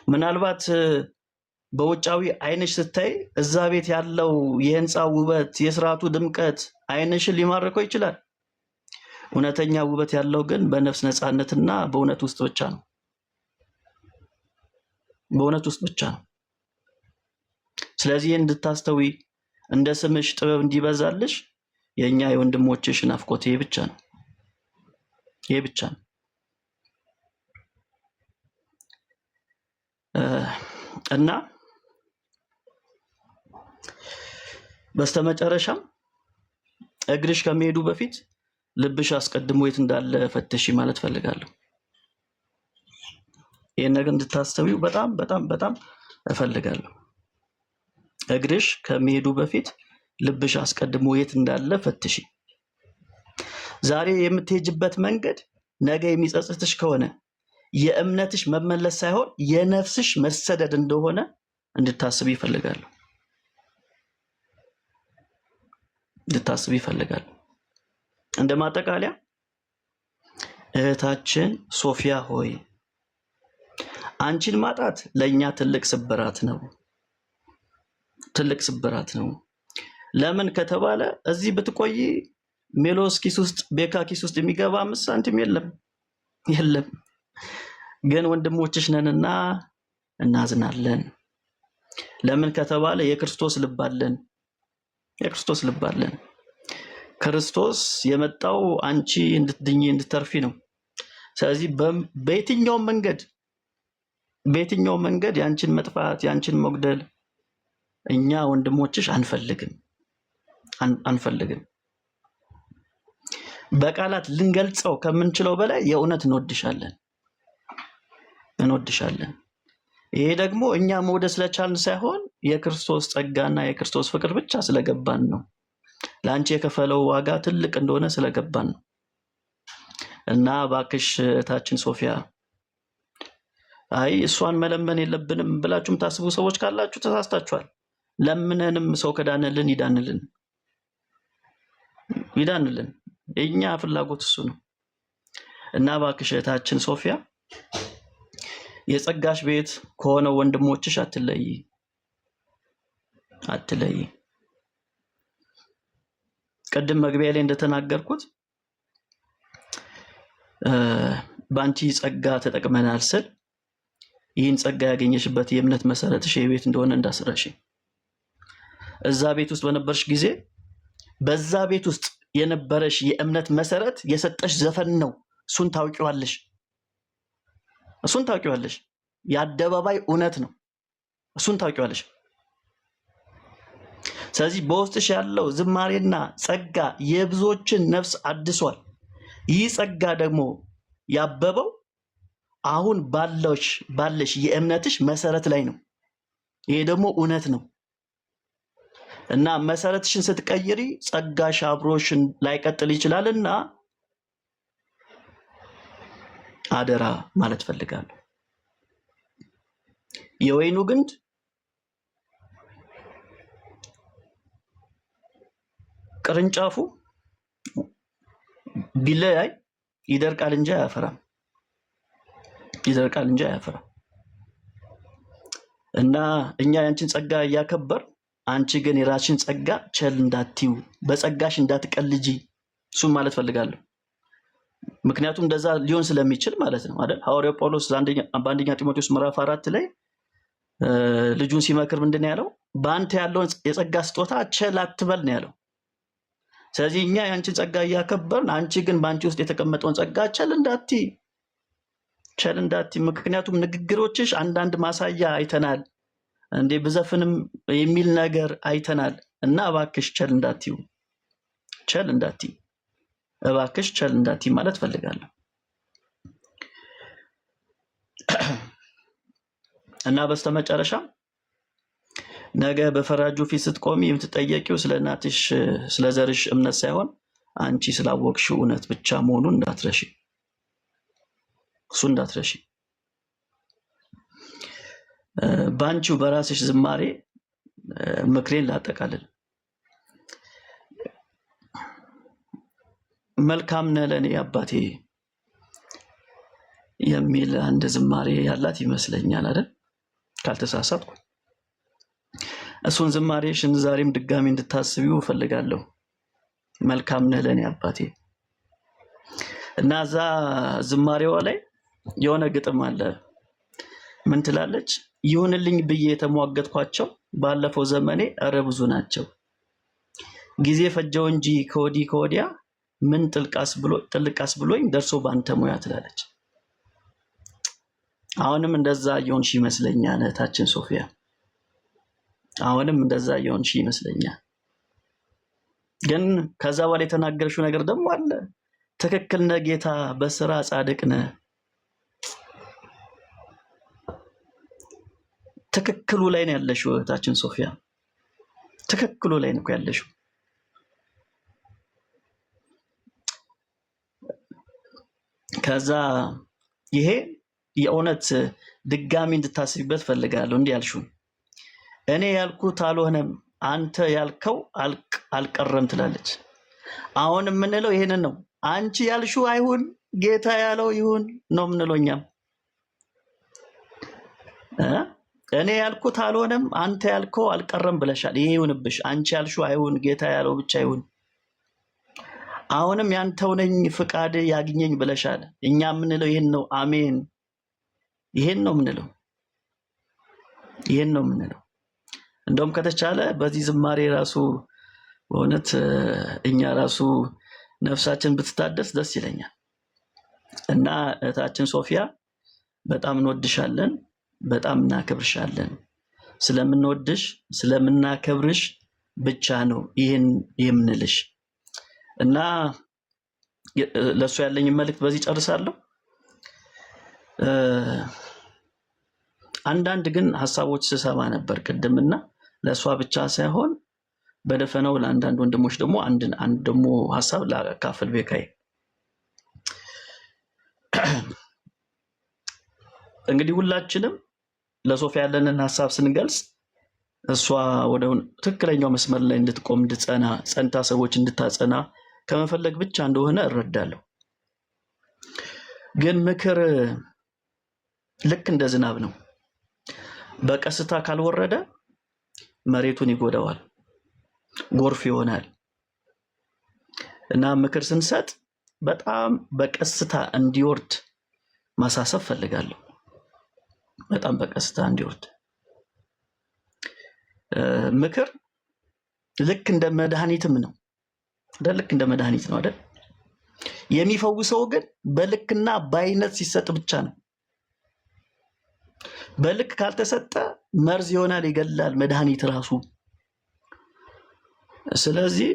ምናልባት በውጫዊ አይንሽ ስታይ እዛ ቤት ያለው የህንፃ ውበት፣ የስርዓቱ ድምቀት አይንሽን ሊማርከው ይችላል። እውነተኛ ውበት ያለው ግን በነፍስ ነፃነትና በእውነት ውስጥ ብቻ ነው። በእውነት ውስጥ ብቻ ነው። ስለዚህ እንድታስተዊ እንደ ስምሽ ጥበብ እንዲበዛልሽ የኛ የወንድሞችሽ ናፍቆት ይሄ ብቻ ነው። ይሄ ብቻ ነው። እና በስተመጨረሻም እግርሽ ከመሄዱ በፊት ልብሽ አስቀድሞ የት እንዳለ ፈትሺ ማለት ፈልጋለሁ። ይሄን ነገር እንድታስተዊው በጣም በጣም በጣም እፈልጋለሁ። እግርሽ ከመሄዱ በፊት ልብሽ አስቀድሞ የት እንዳለ ፈትሺ። ዛሬ የምትሄጅበት መንገድ ነገ የሚጸጽትሽ ከሆነ የእምነትሽ መመለስ ሳይሆን የነፍስሽ መሰደድ እንደሆነ እንድታስብ ይፈልጋል። እንደማጠቃለያ እህታችን ሶፊያ ሆይ አንቺን ማጣት ለኛ ትልቅ ስብራት ነው። ትልቅ ስብራት ነው። ለምን ከተባለ እዚህ ብትቆይ ሜሎስ ኪስ ውስጥ ቤካ ኪስ ውስጥ የሚገባ 5 ሳንቲም የለም። ግን ወንድሞችሽ ነንና እናዝናለን። ለምን ከተባለ የክርስቶስ ልብ አለን። የክርስቶስ ልብ አለን። ክርስቶስ የመጣው አንቺ እንድትድኚ እንድትተርፊ ነው። ስለዚህ በየትኛው መንገድ ያንቺን መጥፋት ያንቺን መጉደል እኛ ወንድሞችሽ አንፈልግም። በቃላት ልንገልጸው ከምንችለው በላይ የእውነት እንወድሻለን። ይሄ ደግሞ እኛ መውደድ ስለቻልን ሳይሆን የክርስቶስ ጸጋና የክርስቶስ ፍቅር ብቻ ስለገባን ነው። ለአንቺ የከፈለው ዋጋ ትልቅ እንደሆነ ስለገባን ነው። እና እባክሽ እህታችን ሶፊያ አይ እሷን መለመን የለብንም ብላችሁም ታስቡ ሰዎች ካላችሁ ተሳስታችኋል። ለምነንም ሰው ከዳነልን ይዳንልን። የኛ ፍላጎት እሱ ነው። እና እባክሽ እህታችን ሶፊያ የጸጋሽ ቤት ከሆነው ወንድሞችሽ አትለይ። ቀደም መግቢያ ላይ እንደተናገርኩት ባንቺ ጸጋ ተጠቅመናል ስል ይህን ጸጋ ያገኘሽበት የእምነት መሰረትሽ የቤት እንደሆነ እንዳስረሽ። እዛ ቤት ውስጥ በነበርሽ ጊዜ በዛ ቤት ውስጥ የነበረሽ የእምነት መሰረት የሰጠሽ ዘፈን ነው። እሱን ታውቂዋለሽ። የአደባባይ እውነት ነው። እሱን ታውቂዋለሽ። ስለዚህ በውስጥሽ ያለው ዝማሬና ጸጋ የብዙዎችን ነፍስ አድሷል። ይህ ጸጋ ደግሞ ያበበው አሁን ባለሽ የእምነትሽ መሰረት ላይ ነው። ይሄ ደግሞ እውነት ነው። እና መሰረትሽን ስትቀይሪ ጸጋሽ አብሮሽን ላይቀጥል ይችላልና አደራ ማለት ፈልጋለሁ። የወይኑ ግንድ ቅርንጫፉ ቢለያይ ይደርቃል እንጂ አያፈራም። እና እኛ ያንቺን ጸጋ እያከበር አንቺ ግን የራስሽን ጸጋ ቸል እንዳትዩ፣ በጸጋሽ እንዳትቀልጂ እሱም ማለት ፈልጋለሁ። ምክንያቱም እንደዛ ሊሆን ስለሚችል ማለት ነው አይደል? ሐዋርያው ጳውሎስ በአንደኛ ጢሞቴዎስ ምዕራፍ 4 ላይ ልጁን ሲመክር ምንድን ያለው? በአንተ ያለውን የጸጋ ስጦታ ቸል አትበል ነው ያለው። ስለዚህ እኛ ያንቺን ጸጋ እያከበርን አንቺ ግን በአንቺ ውስጥ የተቀመጠውን ጸጋ ቸል እንዳትይ። ምክንያቱም ንግግሮችሽ አንዳንድ ማሳያ አይተናል፣ እንዴ ብዘፍንም የሚል ነገር አይተናል። እና እባክሽ ቸል እንዳትይ ማለት ፈልጋለሁ። እና በስተመጨረሻ ነገ በፈራጁ ፊት ስትቆሚ የምትጠየቂው ስለ እናትሽ ስለ ዘርሽ እምነት ሳይሆን አንቺ ስላወቅሽው እውነት ብቻ መሆኑን እንዳትረሺ። ባንቺው በራስሽ ዝማሬ ምክሬን ላጠቃልል። መልካም ነህ ለኔ አባቴ የሚል አንድ ዝማሬ ያላት ይመስለኛል አይደል? ካልተሳሳትኩ። እሱን ዝማሬሽን ዛሬም ድጋሚ እንድታስቢው እፈልጋለሁ። መልካም ነህ ለኔ አባቴ። እና እዛ ዝማሬዋ ላይ የሆነ ግጥም አለ። ምን ትላለች? ይሁንልኝ ብዬ የተሟገትኳቸው ባለፈው ዘመኔ እረ ብዙ ናቸው። ጊዜ ፈጀው እንጂ ከወዲህ ከወዲያ ምን ጥልቃስ ብሎኝ ደርሶ ባንተ ሙያ ትላለች። አሁንም እንደዛ እየሆንሽ ይመስለኛል እህታችን ሶፊያ፣ አሁንም እንደዛ እየሆንሽ ይመስለኛል። ግን ከዛ በኋላ የተናገርሽው ነገር ደግሞ አለ። ትክክል ነህ ጌታ፣ በስራ ጻድቅ ነህ። ትክክሉ ላይ ነው ያለሽው እህታችን ሶፊያ፣ ትክክሉ ላይ ነው ያለሽው። ከዛ ይሄ የእውነት ድጋሚ እንድታስቢበት ፈልጋለሁ። እንዲህ ያልሽው እኔ ያልኩት አልሆነም አንተ ያልከው አልቀረም ትላለች። አሁን የምንለው ይሄንን ነው። አንቺ ያልሽው አይሁን ጌታ ያለው ይሁን ነው የምንለው እኛም። እኔ ያልኩት አልሆነም አንተ ያልከው አልቀረም ብለሻል። ይሄ ይሁንብሽ። አንቺ ያልሽው አይሁን ጌታ ያለው ብቻ ይሁን። አሁንም ያንተው ነኝ ፍቃድ ያግኘኝ ብለሻል። እኛ የምንለው ይሄን ነው። አሜን። ይሄን ነው የምንለው። ይሄን ነው የምንለው። እንደውም ከተቻለ በዚህ ዝማሬ ራሱ በእውነት እኛ ራሱ ነፍሳችን ብትታደስ ደስ ይለኛል። እና እህታችን ሶፊያ በጣም እንወድሻለን፣ በጣም እናከብርሻለን። ስለምንወድሽ ስለምናከብርሽ ብቻ ነው ይሄን የምንልሽ። እና ለሱ ያለኝ መልእክት በዚህ ጨርሳለሁ። አንዳንድ ግን ሐሳቦች ስሰማ ነበር ቅድምና ለሷ ብቻ ሳይሆን በደፈነው ለአንዳንድ ወንድሞች ደግሞ አንድ ደግሞ ሐሳብ ላካፍል። ቤካይ እንግዲህ ሁላችንም ለሶፊያ ያለንን ሐሳብ ስንገልጽ እሷ ወደ ትክክለኛው መስመር ላይ እንድትቆም እንድትጸና ጸንታ ሰዎች እንድታጸና ከመፈለግ ብቻ እንደሆነ እረዳለሁ። ግን ምክር ልክ እንደ ዝናብ ነው። በቀስታ ካልወረደ መሬቱን ይጎዳዋል፣ ጎርፍ ይሆናል። እና ምክር ስንሰጥ በጣም በቀስታ እንዲወርድ ማሳሰብ ፈልጋለሁ። በጣም በቀስታ እንዲወርድ። ምክር ልክ እንደ መድኃኒትም ነው። ልክ እንደ መድኃኒት ነው አይደል? የሚፈውሰው ግን በልክና በአይነት ሲሰጥ ብቻ ነው። በልክ ካልተሰጠ መርዝ ይሆናል፣ ይገላል መድኃኒት ራሱ። ስለዚህ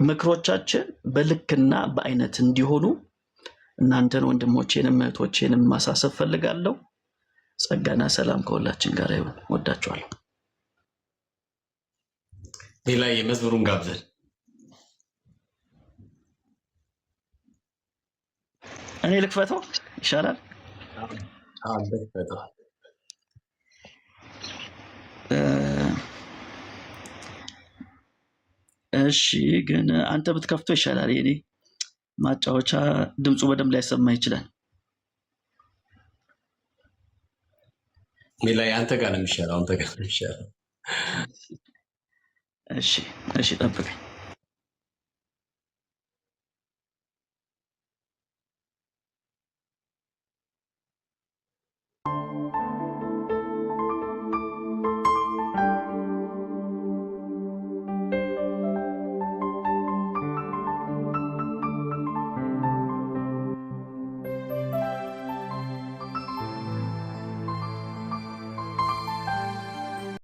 ምክሮቻችን በልክና በአይነት እንዲሆኑ እናንተን ወንድሞቼንም እህቶቼንም ማሳሰብ ፈልጋለሁ። ጸጋና ሰላም ከሁላችን ጋር ይሁን። ወዳችኋለሁ። ሌላ የመዝሙሩን ጋብዘን እኔ ልክፈተው ይሻላል። እሺ ግን አንተ ብትከፍተው ይሻላል። የኔ ማጫወቻ ድምፁ በደንብ ላይሰማ ይችላል። ሌላ አንተ ጋር ነው የሚሻለው። አንተ ጋር ነው የሚሻለው። እሺ ጠብቀኝ።